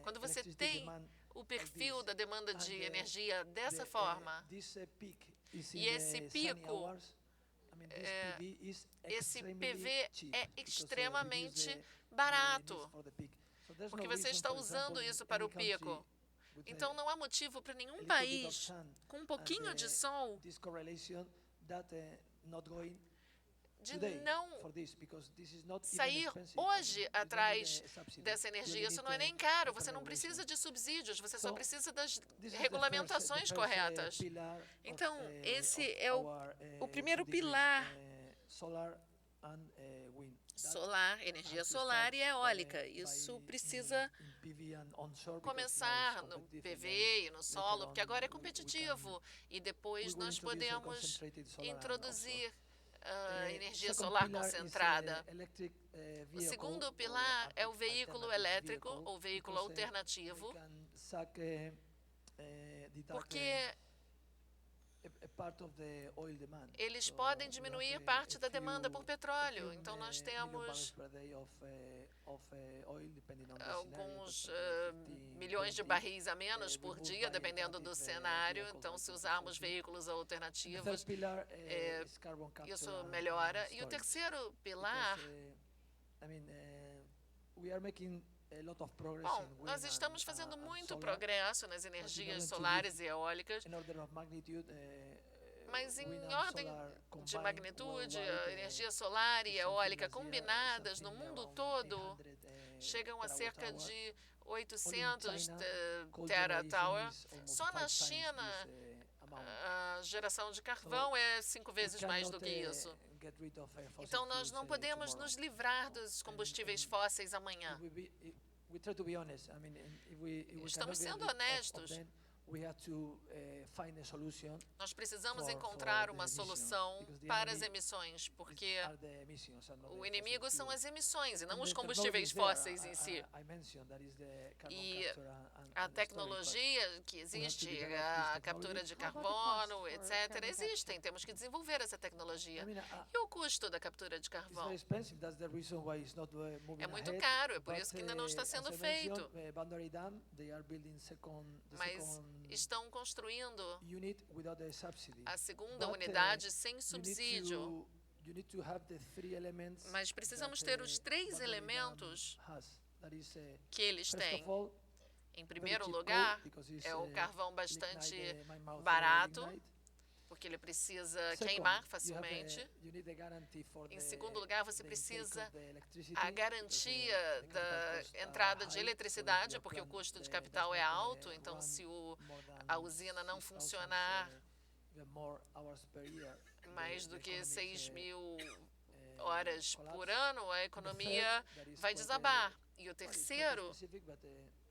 Speaker 10: quando você tem o perfil da demanda de energia dessa forma, e esse pico, esse PV é extremamente barato, porque você está usando isso para o pico. Então, não há motivo para nenhum país com um pouquinho de sol de não sair hoje atrás dessa energia. Isso não é nem caro, você não precisa de subsídios, você só precisa das regulamentações corretas. Então, esse é o primeiro pilar. Solar, energia solar e eólica. Isso precisa começar no PV e no solo, porque agora é competitivo. E depois nós podemos introduzir a energia solar concentrada. O segundo pilar é o veículo elétrico, ou veículo alternativo, porque eles podem diminuir parte da demanda por petróleo. Então, nós temos alguns milhões de barris a menos por dia, dependendo do cenário. Então, se usarmos veículos alternativos, isso melhora. E o terceiro pilar Bom, nós estamos fazendo muito progresso nas energias solares e eólicas, mas em ordem de magnitude, a energia solar e eólica combinadas no mundo todo chegam a cerca de 800 terawatt-hour. Só na China, a geração de carvão é 5 vezes mais do que isso. Então, nós não podemos nos livrar dos combustíveis fósseis amanhã. Estamos sendo honestos. Nós precisamos encontrar uma solução para as emissões, porque o inimigo são as emissões e não os combustíveis fósseis em si. E a tecnologia que existe, a captura de carbono, etc., existem. Temos que desenvolver essa tecnologia. E o custo da captura de carvão? É muito caro, é por isso que ainda não está sendo feito. Mas estão construindo a segunda unidade sem subsídio. Mas precisamos ter os 3 elementos que eles têm. Em primeiro lugar, é o carvão bastante barato, porque ele precisa queimar facilmente. Em segundo lugar, você precisa a garantia da entrada de eletricidade, porque o custo de capital é alto, então se a usina não funcionar mais do que 6.000 horas por ano, a economia vai desabar. E o terceiro,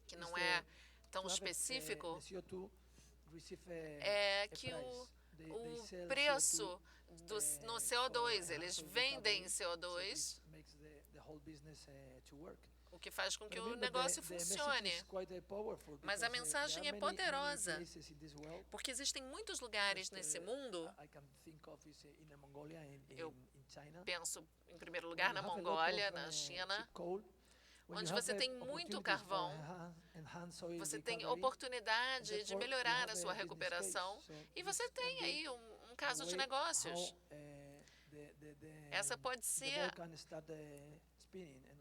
Speaker 10: que não é tão específico, é que o preço no CO2, eles vendem CO2, o que faz com que o negócio funcione. Mas a mensagem é poderosa, porque existem muitos lugares nesse mundo. Eu penso, em primeiro lugar, na Mongólia, na China, onde você tem muito carvão, você tem oportunidade de melhorar a sua recuperação e você tem aí um caso de negócios. Essa pode ser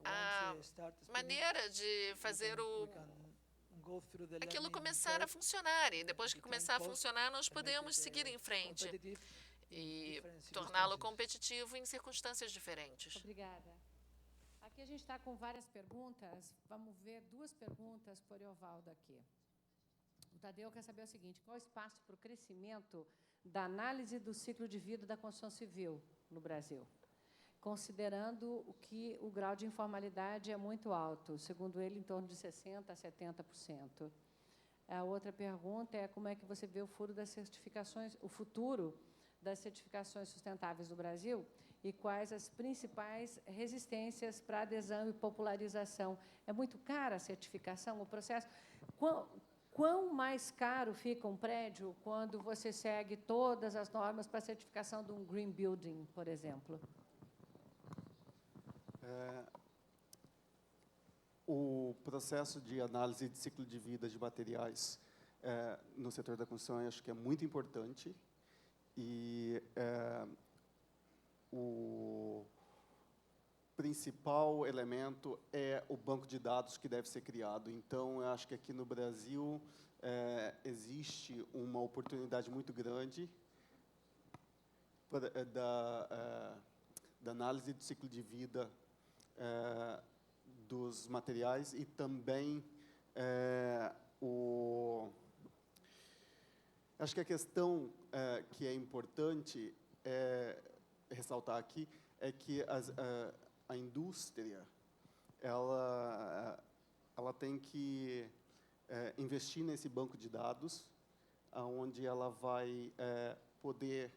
Speaker 10: a maneira de fazer aquilo começar a funcionar. E depois que começar a funcionar, nós podemos seguir em frente e torná-lo competitivo em circunstâncias diferentes.
Speaker 9: Obrigada. Aqui a gente está com várias perguntas. Vamos ver 2 perguntas por Eovaldo aqui. O Tadeu quer saber o seguinte: qual o espaço para o crescimento da análise do ciclo de vida da construção civil no Brasil, considerando que o grau de informalidade é muito alto, segundo ele, em torno de 60% a 70%. A outra pergunta é como é que você vê o futuro das certificações sustentáveis no Brasil e quais as principais resistências para adesão e popularização. É muito cara a certificação, o processo? Quão mais caro fica um prédio quando você segue todas as normas para a certificação de um green building, por exemplo?
Speaker 4: O processo de análise de ciclo de vida de materiais no setor da construção, eu acho que é muito importante. E o principal elemento é o banco de dados que deve ser criado. Então, eu acho que aqui no Brasil existe uma oportunidade muito grande da análise do ciclo de vida dos materiais e também acho que a questão que é importante ressaltar aqui é que a indústria ela tem que investir nesse banco de dados, onde ela vai poder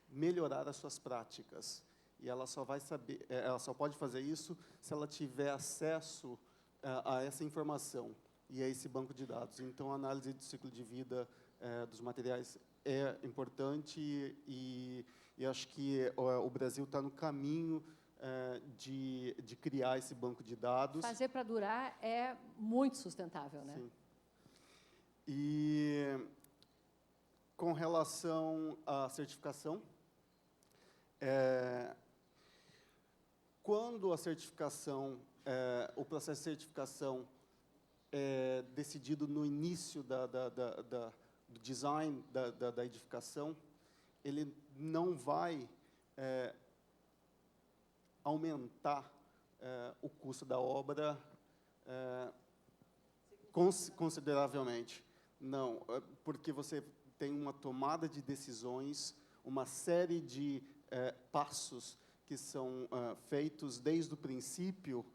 Speaker 4: melhorar as suas práticas. E ela só pode fazer isso se ela tiver acesso a essa informação e a esse banco de dados. Então, a análise do ciclo de vida dos materiais é importante e acho que o Brasil está no caminho de criar esse banco de dados.
Speaker 9: Fazer para durar é muito sustentável, né?
Speaker 4: Sim. E com relação à certificação, quando a certificação o processo de certificação é decidido no início do design da edificação, ele não vai aumentar o custo da obra consideravelmente. Não, porque você tem uma tomada de decisões, uma série de passos que são feitos desde o princípio,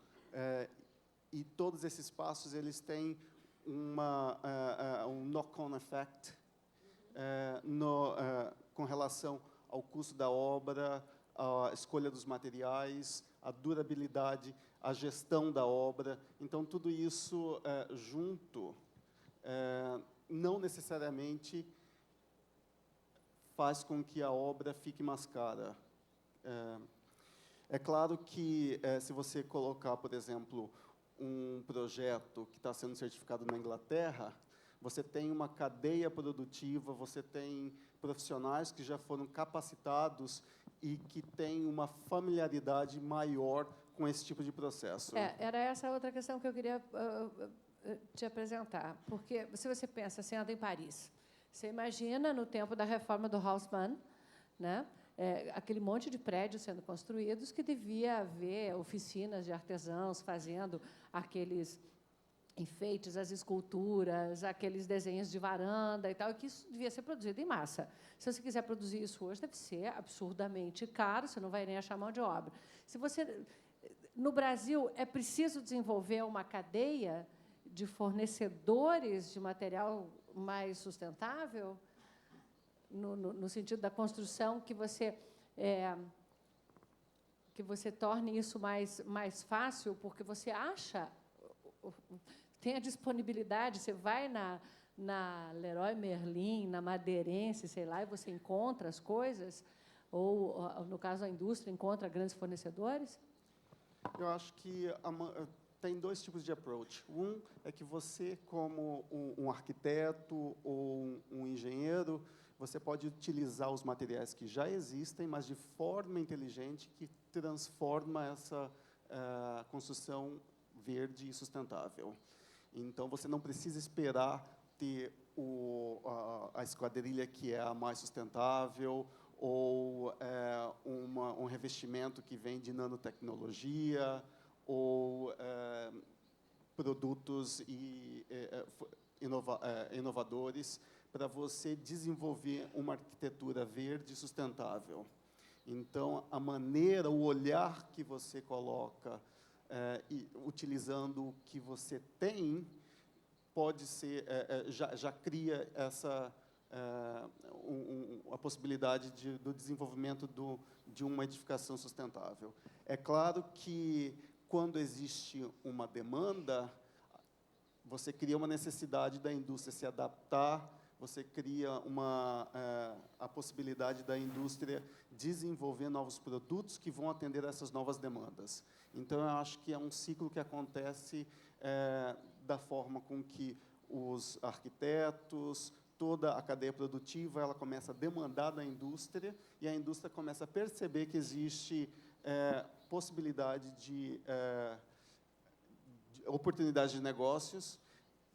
Speaker 4: e todos esses passos eles têm um knock-on effect com relação ao custo da obra, a escolha dos materiais, a durabilidade, a gestão da obra. Então, tudo isso junto não necessariamente faz com que a obra fique mais cara. É claro que, se você colocar, por exemplo, um projeto que está sendo certificado na Inglaterra, você tem uma cadeia produtiva, você tem profissionais que já foram capacitados e que têm uma familiaridade maior com esse tipo de processo.
Speaker 3: Era essa outra questão que eu queria te apresentar. Porque, se você pensa, você anda em Paris, você imagina, no tempo da reforma do Haussmann, né, aquele monte de prédios sendo construídos, que devia haver oficinas de artesãos fazendo aqueles enfeites, as esculturas, aqueles desenhos de varanda e tal, e que isso devia ser produzido em massa. Se você quiser produzir isso hoje, deve ser absurdamente caro, você não vai nem achar mão de obra. No Brasil, é preciso desenvolver uma cadeia de fornecedores de material mais sustentável, no sentido da construção, que você torne isso mais fácil, porque você acha, tem a disponibilidade, você vai na Leroy Merlin, na Madeirense, sei lá, e você encontra as coisas, ou, no caso da indústria, encontra grandes fornecedores?
Speaker 4: Eu acho que tem dois tipos de approach. Um é que você, como um arquiteto ou um engenheiro, você pode utilizar os materiais que já existem, mas de forma inteligente, que transforma essa construção verde e sustentável. Então, você não precisa esperar ter a esquadrilha que é a mais sustentável, ou um revestimento que vem de nanotecnologia, ou produtos inovadores, para você desenvolver uma arquitetura verde e sustentável. Então, a maneira, o olhar que você coloca, utilizando o que você tem, pode ser, já cria a possibilidade do desenvolvimento de uma edificação sustentável. É claro que, quando existe uma demanda, você cria uma necessidade da indústria se adaptar, você cria a possibilidade da indústria desenvolver novos produtos que vão atender a essas novas demandas. Então, eu acho que é um ciclo que acontece da forma com que os arquitetos, toda a cadeia produtiva, ela começa a demandar da indústria, e a indústria começa a perceber que existe possibilidade de oportunidades de negócios,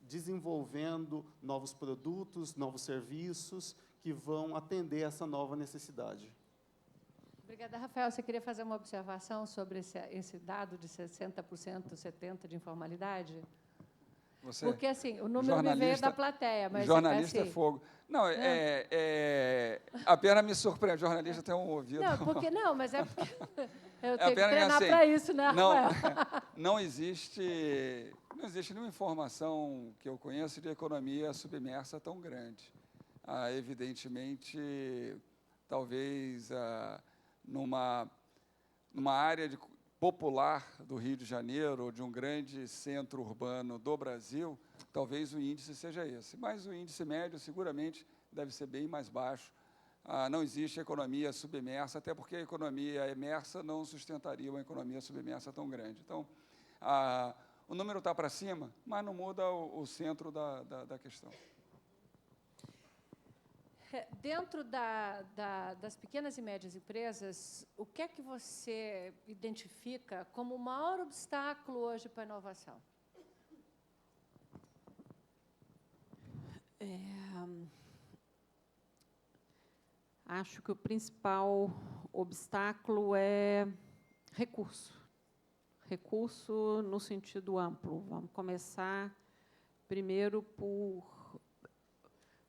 Speaker 4: desenvolvendo novos produtos, novos serviços que vão atender essa nova necessidade.
Speaker 3: Obrigada, Rafael. Você queria fazer uma observação sobre esse dado de 60%, 70% de informalidade? Porque, assim, o número me veio da plateia, mas...
Speaker 6: Jornalista
Speaker 3: assim,
Speaker 6: é fogo. Não, apenas me surpreende. Jornalista tem um ouvido...
Speaker 3: Não, mas é porque eu tenho que treinar para isso, né, Rafael?
Speaker 6: Não existe nenhuma informação que eu conheça de economia submersa tão grande. Evidentemente, talvez numa área popular do Rio de Janeiro, ou de um grande centro urbano do Brasil, talvez o índice seja esse. Mas o índice médio, seguramente, deve ser bem mais baixo. Não existe economia submersa, até porque a economia emersa não sustentaria uma economia submersa tão grande. Então, o número está para cima, mas não muda o centro da questão.
Speaker 3: Dentro das pequenas e médias empresas, o que é que você identifica como o maior obstáculo hoje para a inovação?
Speaker 5: Acho que o principal obstáculo é recurso. Recurso no sentido amplo. Vamos começar primeiro por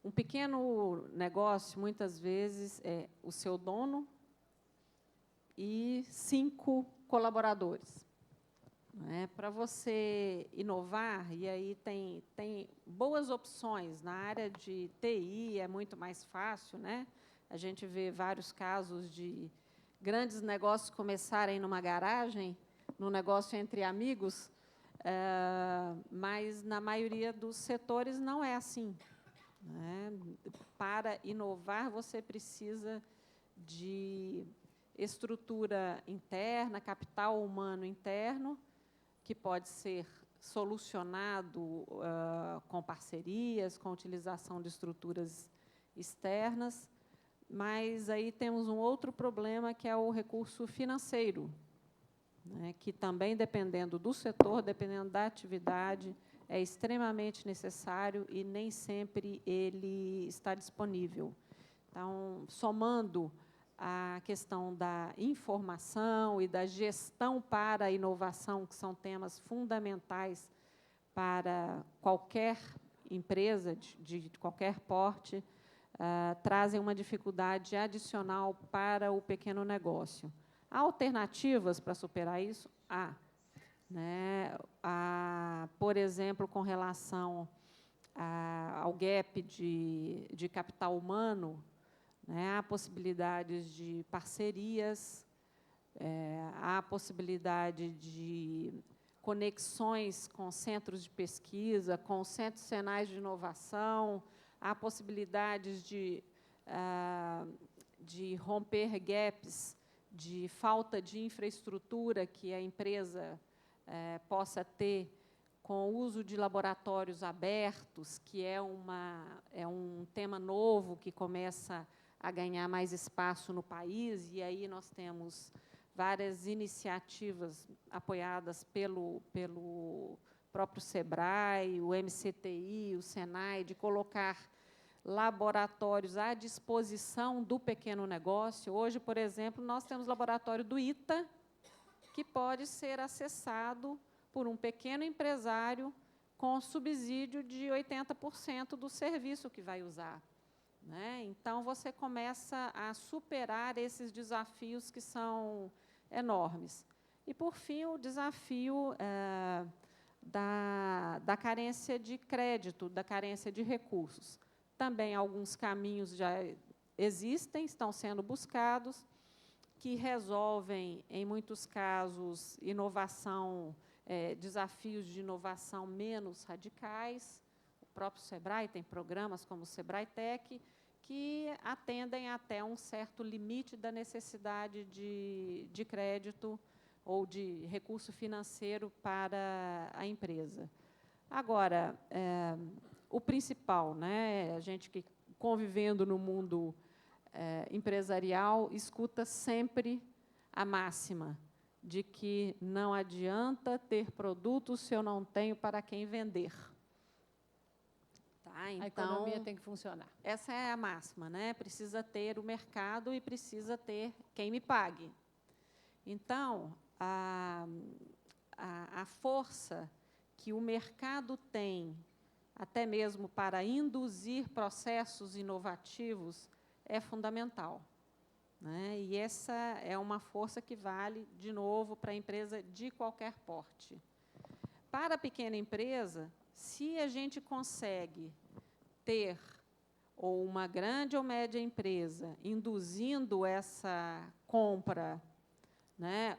Speaker 5: um pequeno negócio, muitas vezes, é o seu dono e 5 colaboradores. Para você inovar, e aí tem boas opções. Na área de TI é muito mais fácil, né? A gente vê vários casos de grandes negócios começarem numa garagem, num negócio entre amigos, mas, na maioria dos setores, não é assim. Para inovar, você precisa de estrutura interna, capital humano interno, que pode ser solucionado com parcerias, com utilização de estruturas externas, mas aí temos um outro problema, que é o recurso financeiro, que também, dependendo do setor, dependendo da atividade, é extremamente necessário e nem sempre ele está disponível. Então, somando a questão da informação e da gestão para a inovação, que são temas fundamentais para qualquer empresa de qualquer porte, trazem uma dificuldade adicional para o pequeno negócio. Há alternativas para superar isso? Há. Por exemplo, com relação ao gap de capital humano, há possibilidades de parcerias, há possibilidade de conexões com centros de pesquisa, com centros senais de inovação, há possibilidades de romper gaps de falta de infraestrutura que a empresa possa ter com o uso de laboratórios abertos, que é um tema novo que começa a ganhar mais espaço no país, e aí nós temos várias iniciativas apoiadas pelo próprio SEBRAE, o MCTI, o SENAI, de colocar laboratórios à disposição do pequeno negócio. Hoje, por exemplo, nós temos o laboratório do ITA, que pode ser acessado por um pequeno empresário com subsídio de 80% do serviço que vai usar. Então, você começa a superar esses desafios que são enormes. E, por fim, o desafio da carência de crédito, da carência de recursos. Também alguns caminhos já existem, estão sendo buscados, que resolvem, em muitos casos, desafios de inovação menos radicais. O próprio SEBRAE tem programas como o SEBRAE Tech, que atendem até um certo limite da necessidade de crédito ou de recurso financeiro para a empresa. Agora, o principal, a gente que, convivendo no mundo empresarial, escuta sempre a máxima de que não adianta ter produto se eu não tenho para quem vender. Então,
Speaker 3: a economia tem que funcionar.
Speaker 5: Essa é a máxima, Precisa ter o mercado e precisa ter quem me pague. Então, a força que o mercado tem, até mesmo para induzir processos inovativos, é fundamental. E essa é uma força que vale, de novo, para a empresa de qualquer porte. Para a pequena empresa, se a gente consegue ter, ou uma grande ou média empresa, induzindo essa compra,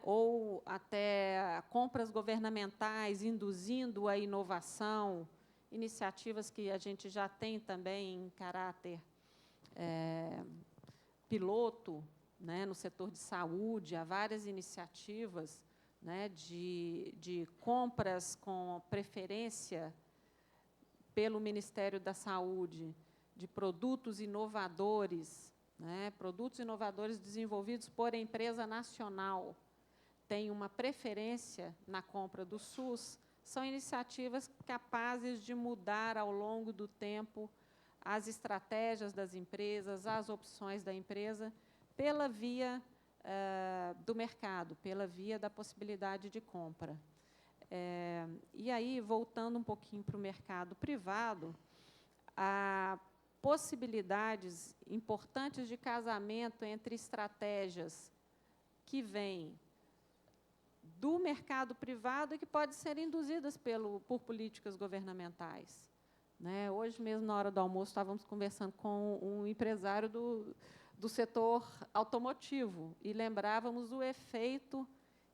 Speaker 5: ou até compras governamentais, induzindo a inovação, iniciativas que a gente já tem também em caráter piloto, no setor de saúde, há várias iniciativas de compras com preferência pelo Ministério da Saúde de produtos inovadores, né, produtos inovadores desenvolvidos por empresa nacional, tem uma preferência na compra do SUS, são iniciativas capazes de mudar ao longo do tempo as estratégias das empresas, as opções da empresa, pela via do mercado, pela via da possibilidade de compra. E aí, voltando um pouquinho para o mercado privado, há possibilidades importantes de casamento entre estratégias que vêm do mercado privado e que podem ser induzidas por políticas governamentais. Né? Hoje mesmo, na hora do almoço, estávamos conversando com um empresário do setor automotivo e lembrávamos o efeito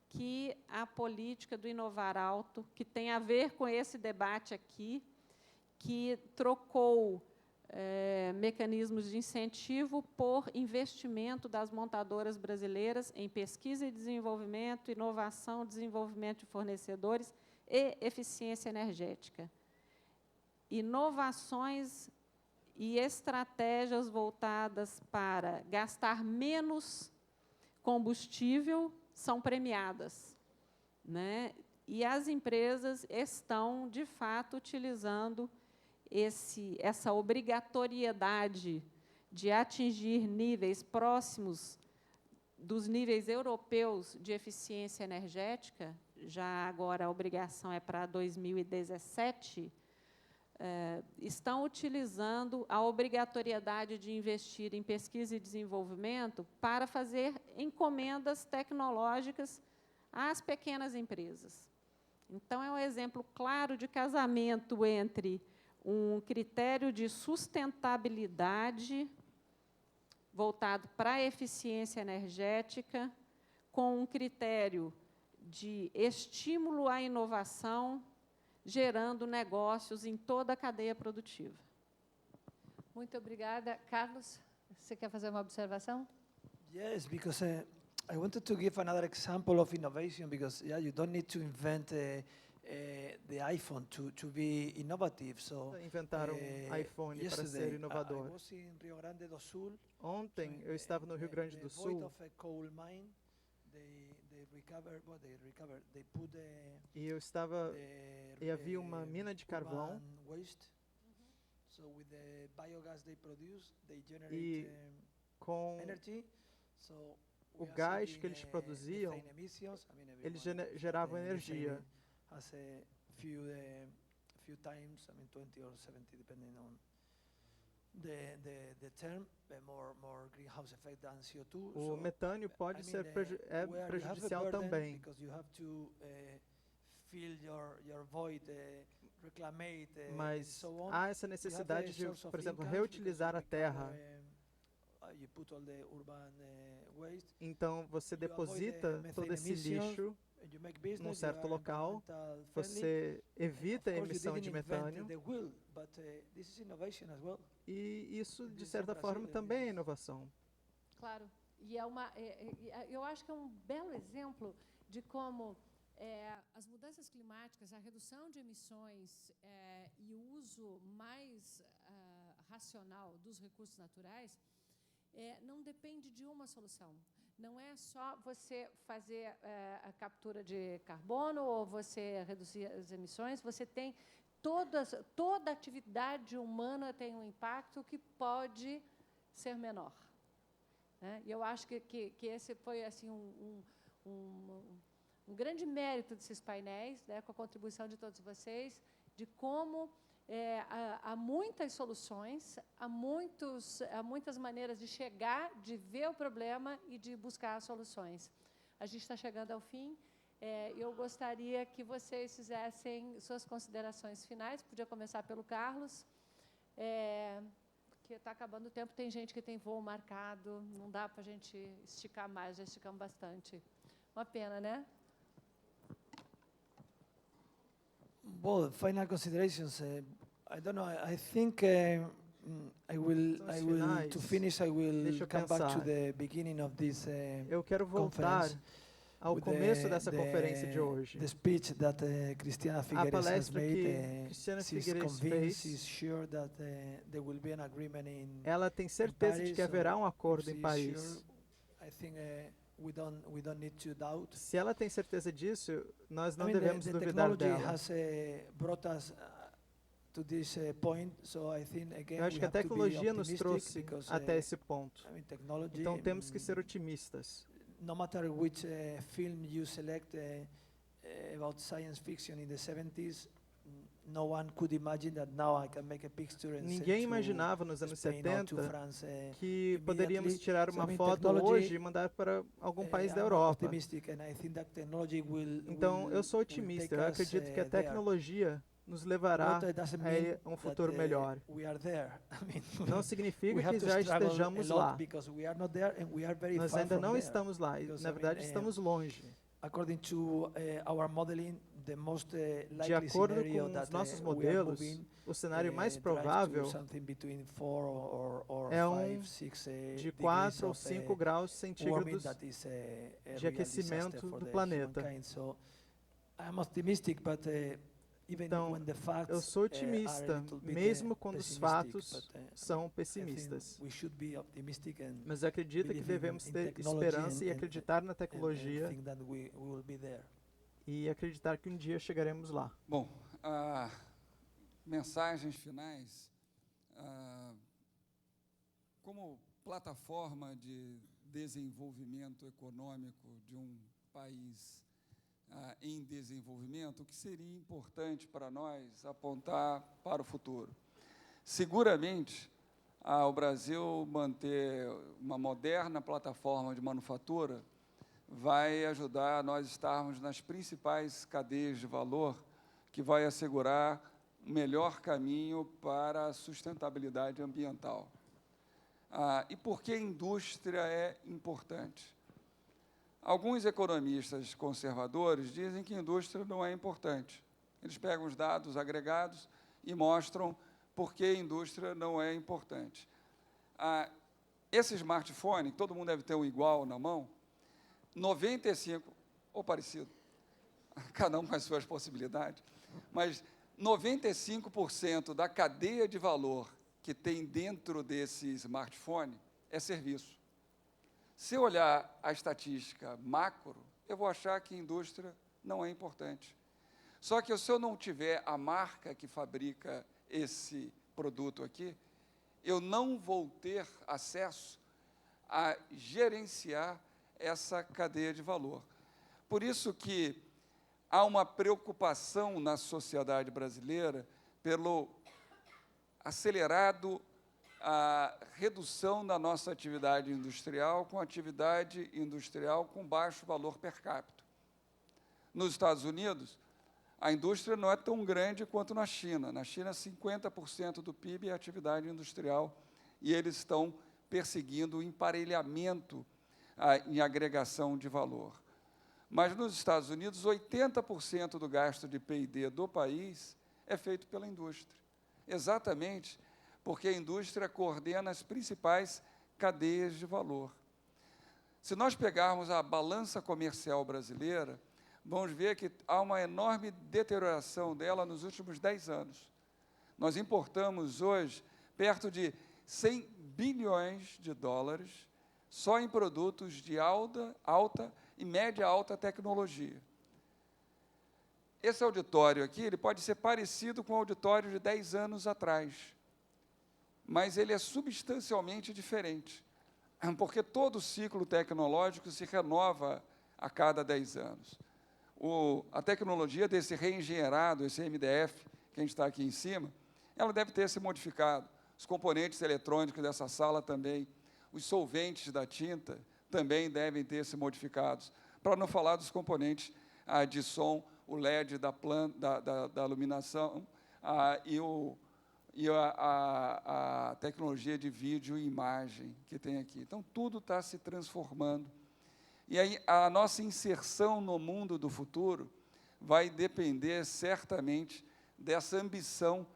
Speaker 5: que a política do Inovar Alto, que tem a ver com esse debate aqui, que trocou mecanismos de incentivo por investimento das montadoras brasileiras em pesquisa e desenvolvimento, inovação, desenvolvimento de fornecedores e eficiência energética. Inovações e estratégias voltadas para gastar menos combustível são premiadas, né? E as empresas estão, de fato, utilizando essa obrigatoriedade de atingir níveis próximos dos níveis europeus de eficiência energética, já agora a obrigação é para 2017, estão utilizando a obrigatoriedade de investir em pesquisa e desenvolvimento para fazer encomendas tecnológicas às pequenas empresas. Então, é um exemplo claro de casamento entre um critério de sustentabilidade voltado para a eficiência energética, com um critério de estímulo à inovação, gerando negócios em toda a cadeia produtiva.
Speaker 3: Muito obrigada. Carlos, você quer fazer uma observação?
Speaker 7: Yes, because I wanted to give another example of innovation, because you don't need to invent the iPhone to be innovative. So,
Speaker 8: inventaram um iPhone para ser inovador.
Speaker 7: I was in Rio Grande do Sul.
Speaker 8: Ontem eu estava no Rio Grande do Sul. E eu estava e havia uma mina de carvão. E com o gás que eles produziam, eles geravam energia.
Speaker 7: Few times, 20 or 70, depending on the term, more greenhouse effect than CO2.
Speaker 8: O metânio pode ser prejudicial também.
Speaker 7: Because you have to fill your void, reclamate,
Speaker 8: mas
Speaker 7: so on.
Speaker 8: Há essa necessidade de, por exemplo, reutilizar a terra.
Speaker 7: You put all the urban waste.
Speaker 8: Então, você deposita todo esse lixo num certo local, você evita a emissão de metânio, e isso, de certa forma, também é inovação.
Speaker 3: Claro, e eu acho que é um belo exemplo de como as mudanças climáticas, a redução de emissões e o uso mais racional dos recursos naturais não depende de uma solução. Não é só você fazer a captura de carbono ou você reduzir as emissões, você tem toda atividade humana tem um impacto que pode ser menor. Né? E eu acho que esse foi assim, um grande mérito desses painéis, né, com a contribuição de todos vocês, de como há muitas soluções, há muitas maneiras de chegar, de ver o problema e de buscar soluções. A gente está chegando ao fim. Eu gostaria que vocês fizessem suas considerações finais. Podia começar pelo Carlos, porque está acabando o tempo. Tem gente que tem voo marcado, não dá para a gente esticar mais, já esticamos bastante. Uma pena, né?
Speaker 7: Well, final considerations. I don't know. I think I will to finish. I will come back to the beginning of this
Speaker 8: Eu quero voltar ao começo dessa conferência de hoje.
Speaker 7: The speech that Cristiana
Speaker 8: A
Speaker 7: Figueres has
Speaker 8: palestra
Speaker 7: made,
Speaker 8: que Cristiana
Speaker 7: she's
Speaker 8: Figueires
Speaker 7: convinced,
Speaker 8: fez,
Speaker 7: she's sure that there will be an agreement in
Speaker 8: ela tem certeza de que haverá um acordo em
Speaker 7: she's
Speaker 8: Paris.
Speaker 7: sure, I think we don't need to doubt.
Speaker 8: Se ela tem certeza disso, nós não
Speaker 7: I mean,
Speaker 8: devemos
Speaker 7: the
Speaker 8: duvidar
Speaker 7: technology
Speaker 8: dela.
Speaker 7: has brought us to this point, so I think again
Speaker 8: Eu acho
Speaker 7: we
Speaker 8: que a
Speaker 7: have to be
Speaker 8: tecnologia nos
Speaker 7: optimistic
Speaker 8: trouxe
Speaker 7: because,
Speaker 8: até esse ponto.
Speaker 7: I mean, technology,
Speaker 8: Então temos que ser otimistas.
Speaker 7: no matter which film you select about science fiction in the 70s, no one could imagine that now I can make a picture and send
Speaker 8: Ninguém
Speaker 7: to
Speaker 8: imaginava nos anos
Speaker 7: Spain or to
Speaker 8: 70
Speaker 7: France,
Speaker 8: que poderíamos
Speaker 7: immediately.
Speaker 8: tirar
Speaker 7: So,
Speaker 8: uma
Speaker 7: I mean,
Speaker 8: foto
Speaker 7: technology,
Speaker 8: hoje e mandar para algum país da
Speaker 7: I'm
Speaker 8: Europa.
Speaker 7: optimistic and I think that technology
Speaker 8: Então eu sou otimista, eu acredito que a tecnologia nos levará a um futuro melhor. Não significa que já estejamos lá. Nós ainda não estamos lá, e na verdade estamos longe. De acordo com os nossos modelos, o cenário mais provável é de 4 ou 5 graus centígrados de aquecimento do planeta. Então, eu sou otimista, mesmo quando os fatos são pessimistas. Mas eu acredito que devemos ter esperança e acreditar na tecnologia e acreditar que um dia chegaremos lá.
Speaker 6: Bom, mensagens finais. Como plataforma de desenvolvimento econômico de um país em desenvolvimento, o que seria importante para nós apontar para o futuro? Seguramente, o Brasil manter uma moderna plataforma de manufatura vai ajudar a nós estarmos nas principais cadeias de valor, que vai assegurar um melhor caminho para a sustentabilidade ambiental. E por que a indústria é importante? Alguns economistas conservadores dizem que a indústria não é importante. Eles pegam os dados agregados e mostram por que a indústria não é importante. Esse smartphone, todo mundo deve ter um igual na mão, 95, ou parecido, cada um com as suas possibilidades, mas 95% da cadeia de valor que tem dentro desse smartphone é serviço. Se eu olhar a estatística macro, eu vou achar que a indústria não é importante. Só que se eu não tiver a marca que fabrica esse produto aqui, eu não vou ter acesso a gerenciar essa cadeia de valor. Por isso que há uma preocupação na sociedade brasileira pelo acelerado a redução da nossa atividade industrial com atividade industrial com baixo valor per capita. Nos Estados Unidos, a indústria não é tão grande quanto na China. Na China, 50% do PIB é atividade industrial e eles estão perseguindo o emparelhamento em agregação de valor. Mas nos Estados Unidos, 80% do gasto de P&D do país é feito pela indústria. Exatamente porque a indústria coordena as principais cadeias de valor. Se nós pegarmos a balança comercial brasileira, vamos ver que há uma enorme deterioração dela nos últimos 10 anos. Nós importamos hoje perto de 100 bilhões de dólares só em produtos de alta e média alta tecnologia. Esse auditório aqui, ele pode ser parecido com o auditório de 10 anos atrás, mas ele é substancialmente diferente, porque todo o ciclo tecnológico se renova a cada 10 anos. A tecnologia desse reengenheirado, esse MDF, que a gente está aqui em cima, ela deve ter se modificado. Os componentes eletrônicos dessa sala também, os solventes da tinta também devem ter se modificados, para não falar dos componentes de som, o LED da iluminação e a tecnologia de vídeo e imagem que tem aqui. Então, tudo está se transformando. E aí, a nossa inserção no mundo do futuro vai depender, certamente, dessa ambição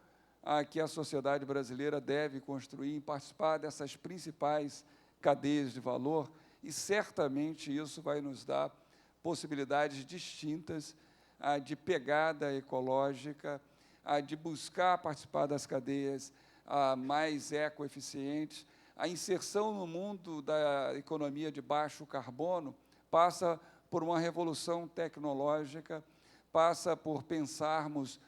Speaker 6: que a sociedade brasileira deve construir em participar dessas principais cadeias de valor, e certamente isso vai nos dar possibilidades distintas de pegada ecológica, de buscar participar das cadeias mais ecoeficientes. A inserção no mundo da economia de baixo carbono passa por uma revolução tecnológica, passa por pensarmos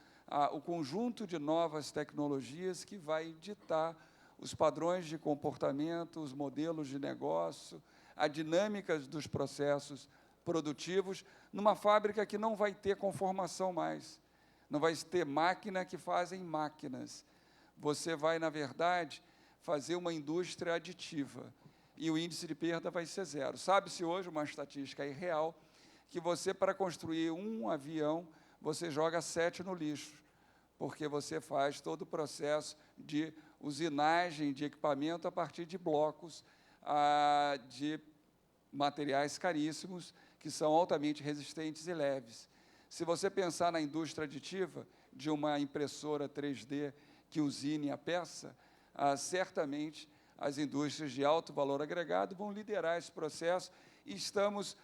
Speaker 6: o conjunto de novas tecnologias que vai ditar os padrões de comportamento, os modelos de negócio, a dinâmica dos processos produtivos, numa fábrica que não vai ter conformação mais, não vai ter máquina que fazem máquinas. Você vai, na verdade, fazer uma indústria aditiva, e o índice de perda vai ser zero. Sabe-se hoje, uma estatística irreal, que você, para construir um avião, você joga 7 no lixo, porque você faz todo o processo de usinagem de equipamento a partir de blocos de materiais caríssimos, que são altamente resistentes e leves. Se você pensar na indústria aditiva de uma impressora 3D que usine a peça, certamente as indústrias de alto valor agregado vão liderar esse processo, e estamos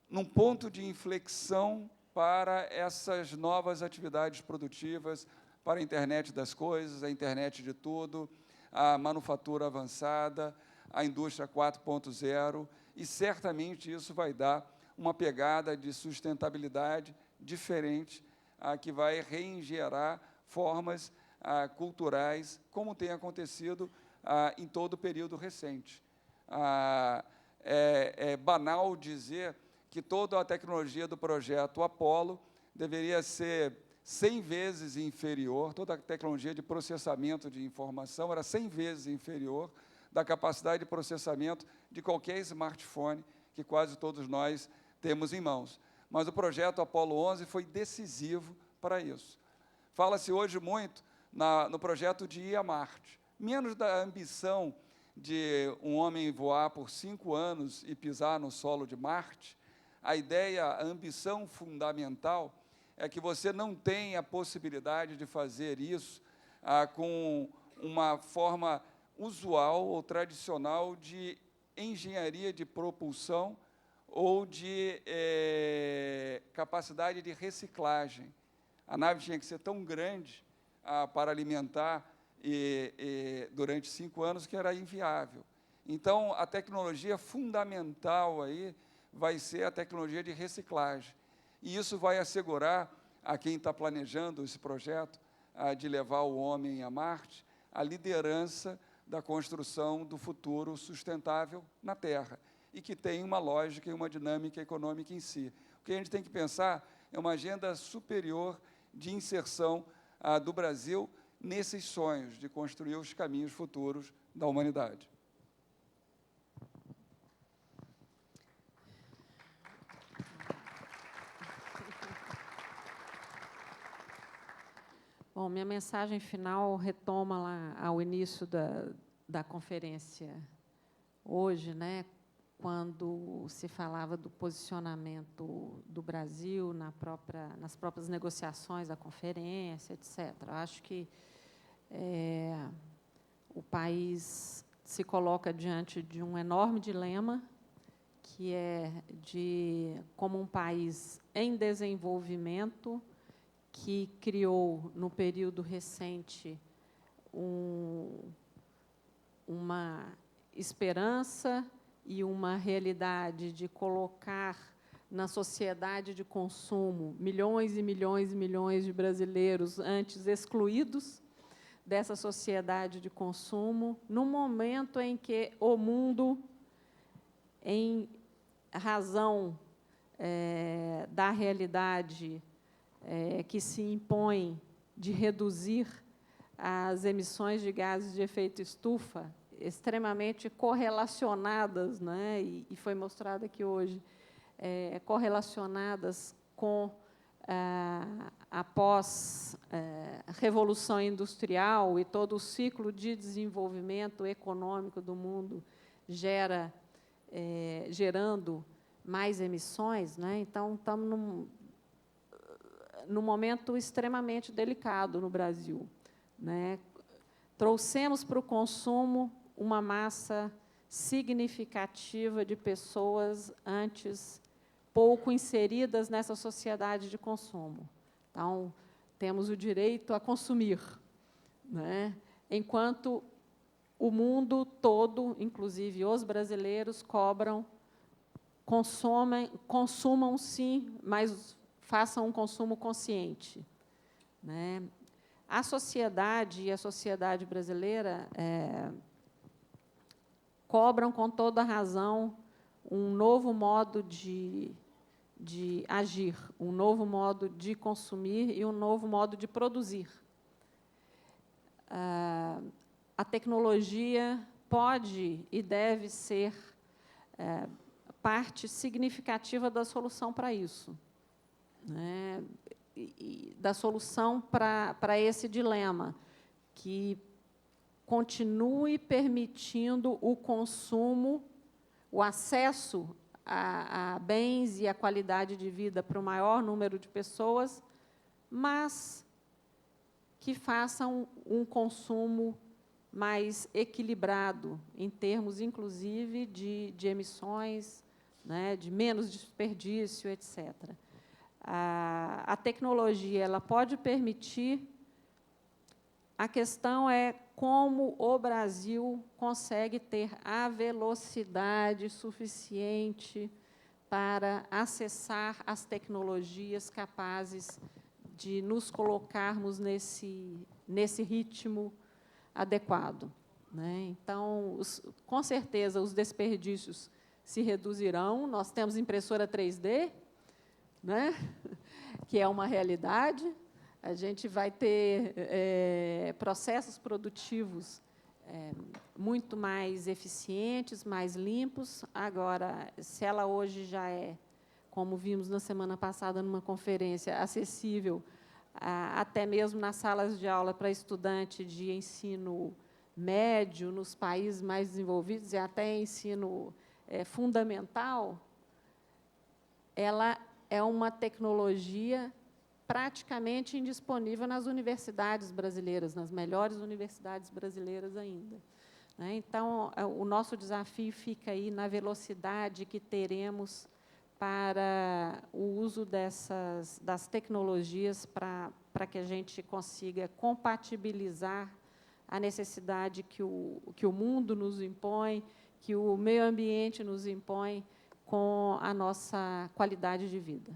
Speaker 6: num ponto de inflexão para essas novas atividades produtivas, para a internet das coisas, a internet de tudo, a manufatura avançada, a indústria 4.0, e certamente isso vai dar uma pegada de sustentabilidade diferente, que vai reengerar formas culturais, como tem acontecido em todo o período recente. É banal dizer que toda a tecnologia do projeto Apollo deveria ser 100 vezes inferior, toda a tecnologia de processamento de informação era 100 vezes inferior da capacidade de processamento de qualquer smartphone que quase todos nós temos em mãos. Mas o projeto Apollo 11 foi decisivo para isso. Fala-se hoje muito no projeto de ir a Marte, menos da ambição de um homem voar por 5 anos e pisar no solo de Marte. A ideia, a ambição fundamental é que você não tem a possibilidade de fazer isso com uma forma usual ou tradicional de engenharia de propulsão ou de capacidade de reciclagem. A nave tinha que ser tão grande para alimentar durante 5 anos que era inviável. Então, a tecnologia fundamental aí vai ser a tecnologia de reciclagem. E isso vai assegurar a quem está planejando esse projeto de levar o homem a Marte a liderança da construção do futuro sustentável na Terra, e que tem uma lógica e uma dinâmica econômica em si. O que a gente tem que pensar é uma agenda superior de inserção do Brasil nesses sonhos de construir os caminhos futuros da humanidade.
Speaker 5: Bom, minha mensagem final retoma lá ao início da conferência hoje, né, quando se falava do posicionamento do Brasil nas próprias negociações da conferência, etc. Eu acho que o país se coloca diante de um enorme dilema, que é como um país em desenvolvimento, que criou, no período recente, uma esperança e uma realidade de colocar na sociedade de consumo milhões e milhões e milhões de brasileiros antes excluídos dessa sociedade de consumo, no momento em que o mundo, em razão da realidade que se impõe de reduzir as emissões de gases de efeito estufa, extremamente correlacionadas, né, e foi mostrado aqui hoje, correlacionadas com a pós-revolução industrial e todo o ciclo de desenvolvimento econômico do mundo gerando mais emissões, né? Então, estamos num momento extremamente delicado no Brasil, né? Trouxemos para o consumo uma massa significativa de pessoas antes pouco inseridas nessa sociedade de consumo. Então, temos o direito a consumir, né? Enquanto o mundo todo, inclusive os brasileiros, cobram, consumam sim, mas façam um consumo consciente, né? A sociedade e a sociedade brasileira cobram com toda razão um novo modo de agir, um novo modo de consumir e um novo modo de produzir. A tecnologia pode e deve ser parte significativa da solução para isso, né? E da solução para esse dilema, que continue permitindo o consumo, o acesso a bens e a qualidade de vida para o maior número de pessoas, mas que façam um consumo mais equilibrado, em termos, inclusive, de emissões, né, de menos desperdício, etc. A tecnologia ela pode permitir, a questão é como o Brasil consegue ter a velocidade suficiente para acessar as tecnologias capazes de nos colocarmos nesse ritmo adequado, né? Então, com certeza, os desperdícios se reduzirão. Nós temos impressora 3D, né? Que é uma realidade. A gente vai ter processos produtivos muito mais eficientes, mais limpos. Agora, se ela hoje já é, como vimos na semana passada numa conferência, acessível até mesmo nas salas de aula para estudante de ensino médio, nos países mais desenvolvidos, e até ensino fundamental, ela é uma tecnologia praticamente indisponível nas universidades brasileiras, nas melhores universidades brasileiras ainda, né? Então, o nosso desafio fica aí na velocidade que teremos para o uso das tecnologias para que a gente consiga compatibilizar a necessidade que o mundo nos impõe, que o meio ambiente nos impõe, com a nossa qualidade de vida.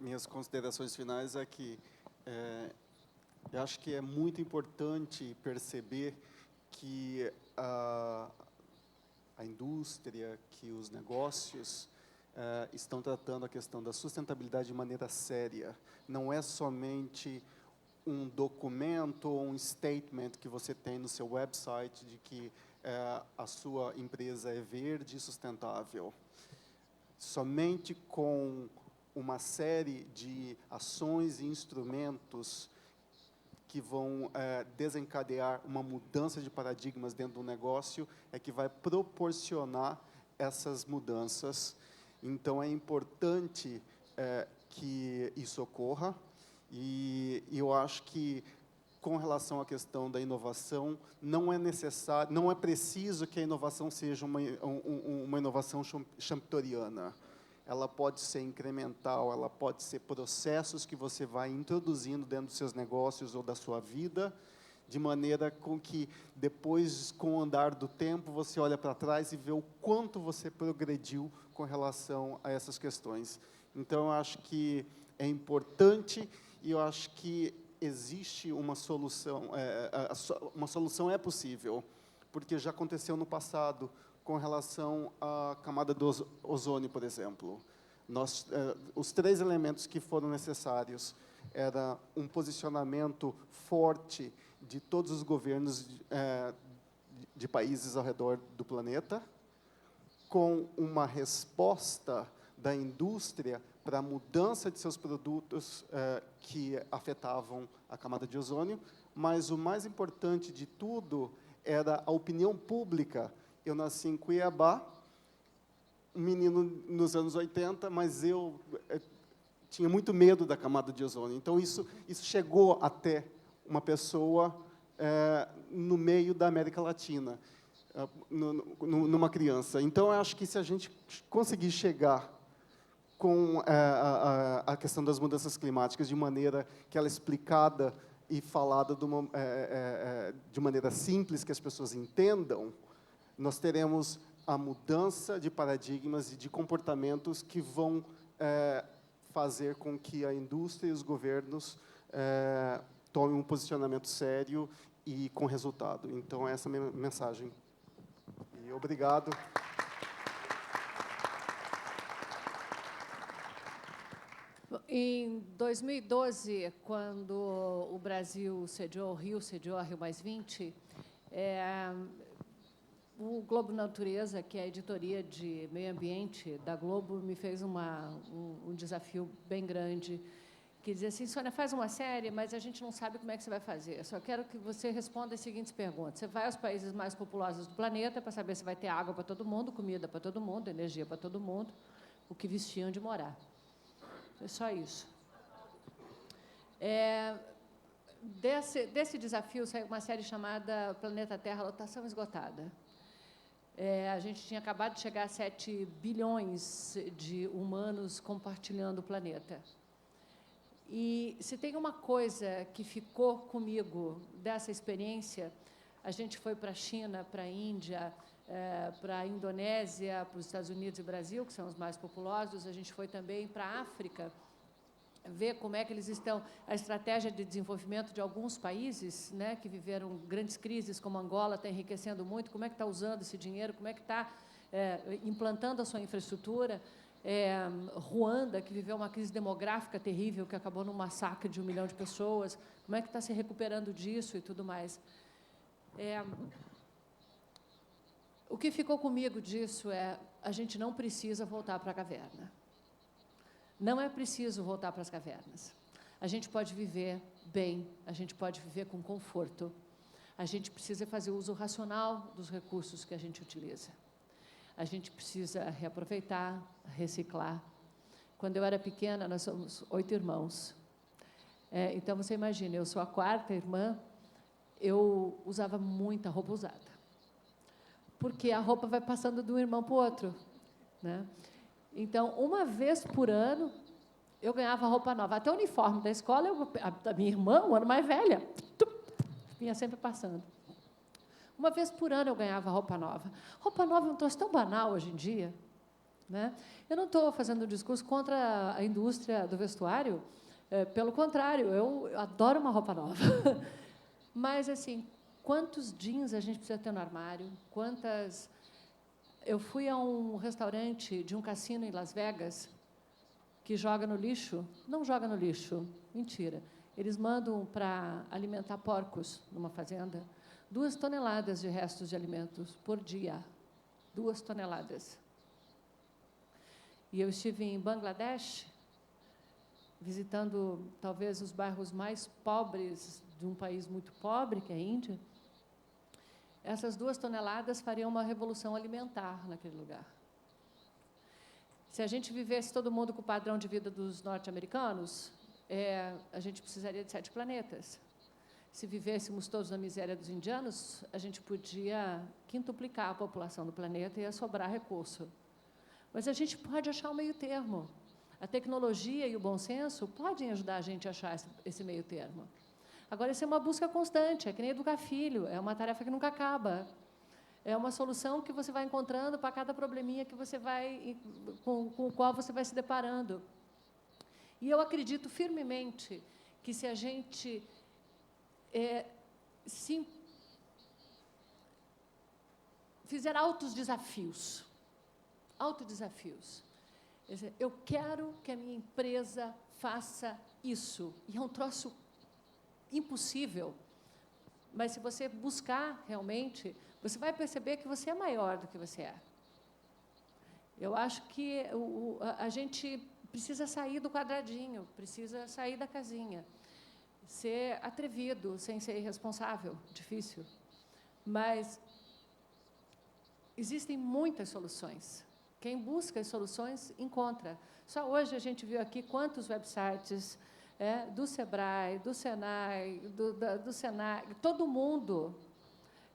Speaker 4: Minhas considerações finais é que eu acho que é muito importante perceber que a indústria, que os negócios estão tratando a questão da sustentabilidade de maneira séria. Não é somente um documento ou um statement que você tem no seu website de que a sua empresa é verde e sustentável. Somente com uma série de ações e instrumentos que vão desencadear uma mudança de paradigmas dentro do negócio é que vai proporcionar essas mudanças. Então, é importante que isso ocorra, e eu acho que, com relação à questão da inovação, não é necessário, não é preciso que a inovação seja uma inovação champitoriana. Ela pode ser incremental, ela pode ser processos que você vai introduzindo dentro dos seus negócios ou da sua vida, de maneira com que, depois, com o andar do tempo, você olha para trás e vê o quanto você progrediu com relação a essas questões. Então, eu acho que é importante, e eu acho que existe uma solução é possível, porque já aconteceu no passado, com relação à camada do ozônio, por exemplo. Os 3 elementos que foram necessários era um posicionamento forte de todos os governos de países ao redor do planeta, com uma resposta da indústria para a mudança de seus produtos que afetavam a camada de ozônio, mas o mais importante de tudo era a opinião pública. Eu nasci em Cuiabá, um menino nos anos 80, mas eu tinha muito medo da camada de ozônio. Então, isso chegou até uma pessoa no meio da América Latina, numa criança. Então, eu acho que se a gente conseguir chegar com a questão das mudanças climáticas de maneira que ela é explicada e falada de maneira simples, que as pessoas entendam, nós teremos a mudança de paradigmas e de comportamentos que vão fazer com que a indústria e os governos tomem um posicionamento sério e com resultado. Então, essa é a minha mensagem. E obrigado.
Speaker 3: Em 2012, quando o Brasil sediou, o Rio sediou a Rio+20, o Globo Natureza, que é a editoria de meio ambiente da Globo, me fez um desafio bem grande, que dizia assim, Sônia, faz uma série, mas a gente não sabe como é que você vai fazer. Eu só quero que você responda as seguintes perguntas. Você vai aos países mais populosos do planeta para saber se vai ter água para todo mundo, comida para todo mundo, energia para todo mundo, o que vestir onde morar. É só isso. Desse desafio saiu uma série chamada Planeta Terra, Lotação Esgotada. A gente tinha acabado de chegar a 7 bilhões de humanos compartilhando o planeta. E se tem uma coisa que ficou comigo dessa experiência, a gente foi para a China, para a Índia, para a Indonésia, para os Estados Unidos e Brasil, que são os mais populosos. A gente foi também para a África, ver como é que eles estão, a estratégia de desenvolvimento de alguns países, né, que viveram grandes crises, como Angola, está enriquecendo muito, como é que está usando esse dinheiro, como é que está implantando a sua infraestrutura. Ruanda, que viveu uma crise demográfica terrível, que acabou num massacre de 1 milhão de pessoas, como é que está se recuperando disso e tudo mais. O que ficou comigo disso a gente não precisa voltar para a caverna. Não é preciso voltar para as cavernas. A gente pode viver bem, a gente pode viver com conforto. A gente precisa fazer uso racional dos recursos que a gente utiliza. A gente precisa reaproveitar, reciclar. Quando eu era pequena, nós somos 8 irmãos. Então, você imagina, eu sou a 4ª irmã, eu usava muita roupa usada. Porque a roupa vai passando de um irmão para o outro, né? Então, uma vez por ano, eu ganhava roupa nova. Até o uniforme da escola, a minha irmã, um ano mais velha, vinha sempre passando. Uma vez por ano eu ganhava roupa nova. Roupa nova é um troço tão banal hoje em dia, né? Eu não estou fazendo um discurso contra a indústria do vestuário, pelo contrário, eu adoro uma roupa nova. Mas, assim, quantos jeans a gente precisa ter no armário? Quantas... Eu fui a um restaurante de um cassino em Las Vegas que joga no lixo. Não joga no lixo, mentira. Eles mandam para alimentar porcos numa fazenda 2 toneladas de restos de alimentos por dia. 2 toneladas. E eu estive em Bangladesh, visitando talvez os bairros mais pobres de um país muito pobre, que é a Índia. Essas 2 toneladas fariam uma revolução alimentar naquele lugar. Se a gente vivesse todo mundo com o padrão de vida dos norte-americanos, a gente precisaria de 7 planetas. Se vivêssemos todos na miséria dos indianos, a gente podia quintuplicar a população do planeta e ia sobrar recurso. Mas a gente pode achar um meio termo. A tecnologia e o bom senso podem ajudar a gente a achar esse meio termo. Agora, isso é uma busca constante, é que nem educar filho, é uma tarefa que nunca acaba. É uma solução que você vai encontrando para cada probleminha que você com o qual você vai se deparando. E eu acredito firmemente que se a gente fizer altos desafios, eu quero que a minha empresa faça isso, e é um troço impossível, mas se você buscar realmente, você vai perceber que você é maior do que você é. Eu acho que a gente precisa sair do quadradinho, precisa sair da casinha, ser atrevido, sem ser irresponsável, difícil. Mas existem muitas soluções Quem busca as soluções, encontra. Só hoje a gente viu aqui quantos websites do SEBRAE, do SENAI, do SENAC, todo mundo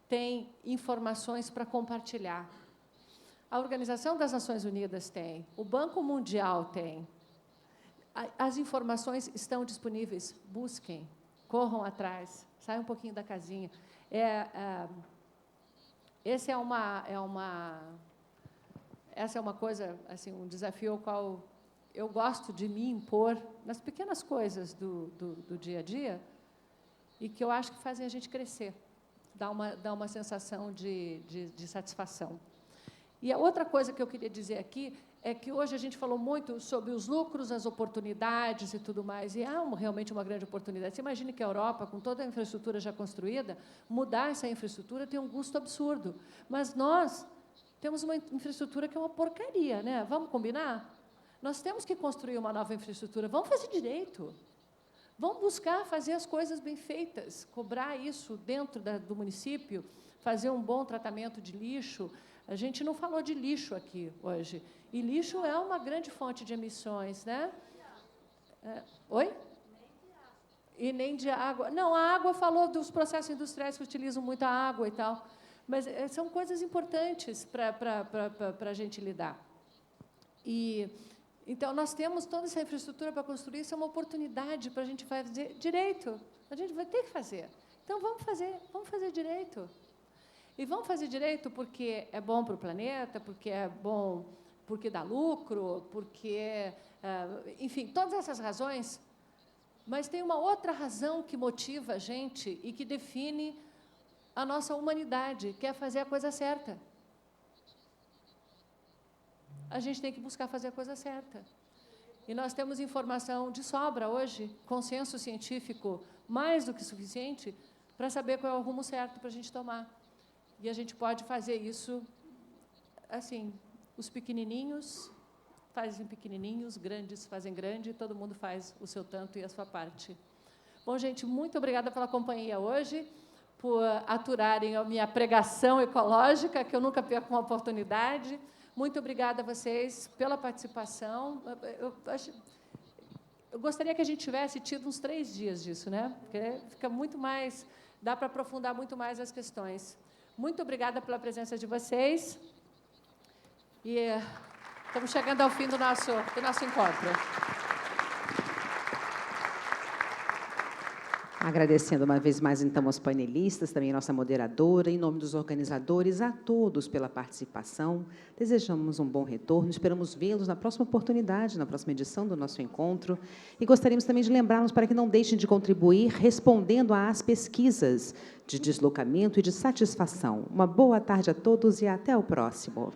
Speaker 3: tem informações para compartilhar. A Organização das Nações Unidas tem, o Banco Mundial tem. As informações estão disponíveis, busquem, corram atrás, saiam um pouquinho da casinha. Essa é uma coisa, assim, um desafio ao qual eu gosto de me impor nas pequenas coisas do dia a dia e que eu acho que fazem a gente crescer, dá uma sensação de satisfação. E a outra coisa que eu queria dizer aqui é que hoje a gente falou muito sobre os lucros, as oportunidades e tudo mais, e há realmente uma grande oportunidade. Você imagina que a Europa, com toda a infraestrutura já construída, mudar essa infraestrutura tem um custo absurdo. Mas nós temos uma infraestrutura que é uma porcaria, né? Vamos combinar? Nós temos que construir uma nova infraestrutura. Vamos fazer direito. Vamos buscar fazer as coisas bem feitas, cobrar isso dentro do município, fazer um bom tratamento de lixo. A gente não falou de lixo aqui hoje. E lixo é uma grande fonte de emissões, né? Oi? E nem de água. Não, a água falou dos processos industriais que utilizam muita água e tal. Mas são coisas importantes para a gente lidar. Então, nós temos toda essa infraestrutura para construir, isso é uma oportunidade para a gente fazer direito. A gente vai ter que fazer. Então, vamos fazer direito. E vamos fazer direito porque é bom para o planeta, porque é bom, porque dá lucro, porque, enfim, todas essas razões. Mas tem uma outra razão que motiva a gente e que define a nossa humanidade, que é fazer a coisa certa. A gente tem que buscar fazer a coisa certa. E nós temos informação de sobra hoje, consenso científico mais do que suficiente, para saber qual é o rumo certo para a gente tomar. E a gente pode fazer isso, assim, os pequenininhos fazem pequenininhos, os grandes fazem grande, todo mundo faz o seu tanto e a sua parte. Bom, gente, muito obrigada pela companhia hoje, por aturarem a minha pregação ecológica, que eu nunca perco uma oportunidade. Muito obrigada a vocês pela participação. Eu gostaria que a gente tivesse tido uns 3 dias disso, né? Porque fica muito mais, dá para aprofundar muito mais as questões. Muito obrigada pela presença de vocês. E estamos chegando ao fim do nosso encontro.
Speaker 1: Agradecendo uma vez mais, então, aos panelistas, também a nossa moderadora, em nome dos organizadores, a todos pela participação. Desejamos um bom retorno, esperamos vê-los na próxima oportunidade, na próxima edição do nosso encontro. E gostaríamos também de lembrá-los para que não deixem de contribuir respondendo às pesquisas de deslocamento e de satisfação. Uma boa tarde a todos e até o próximo.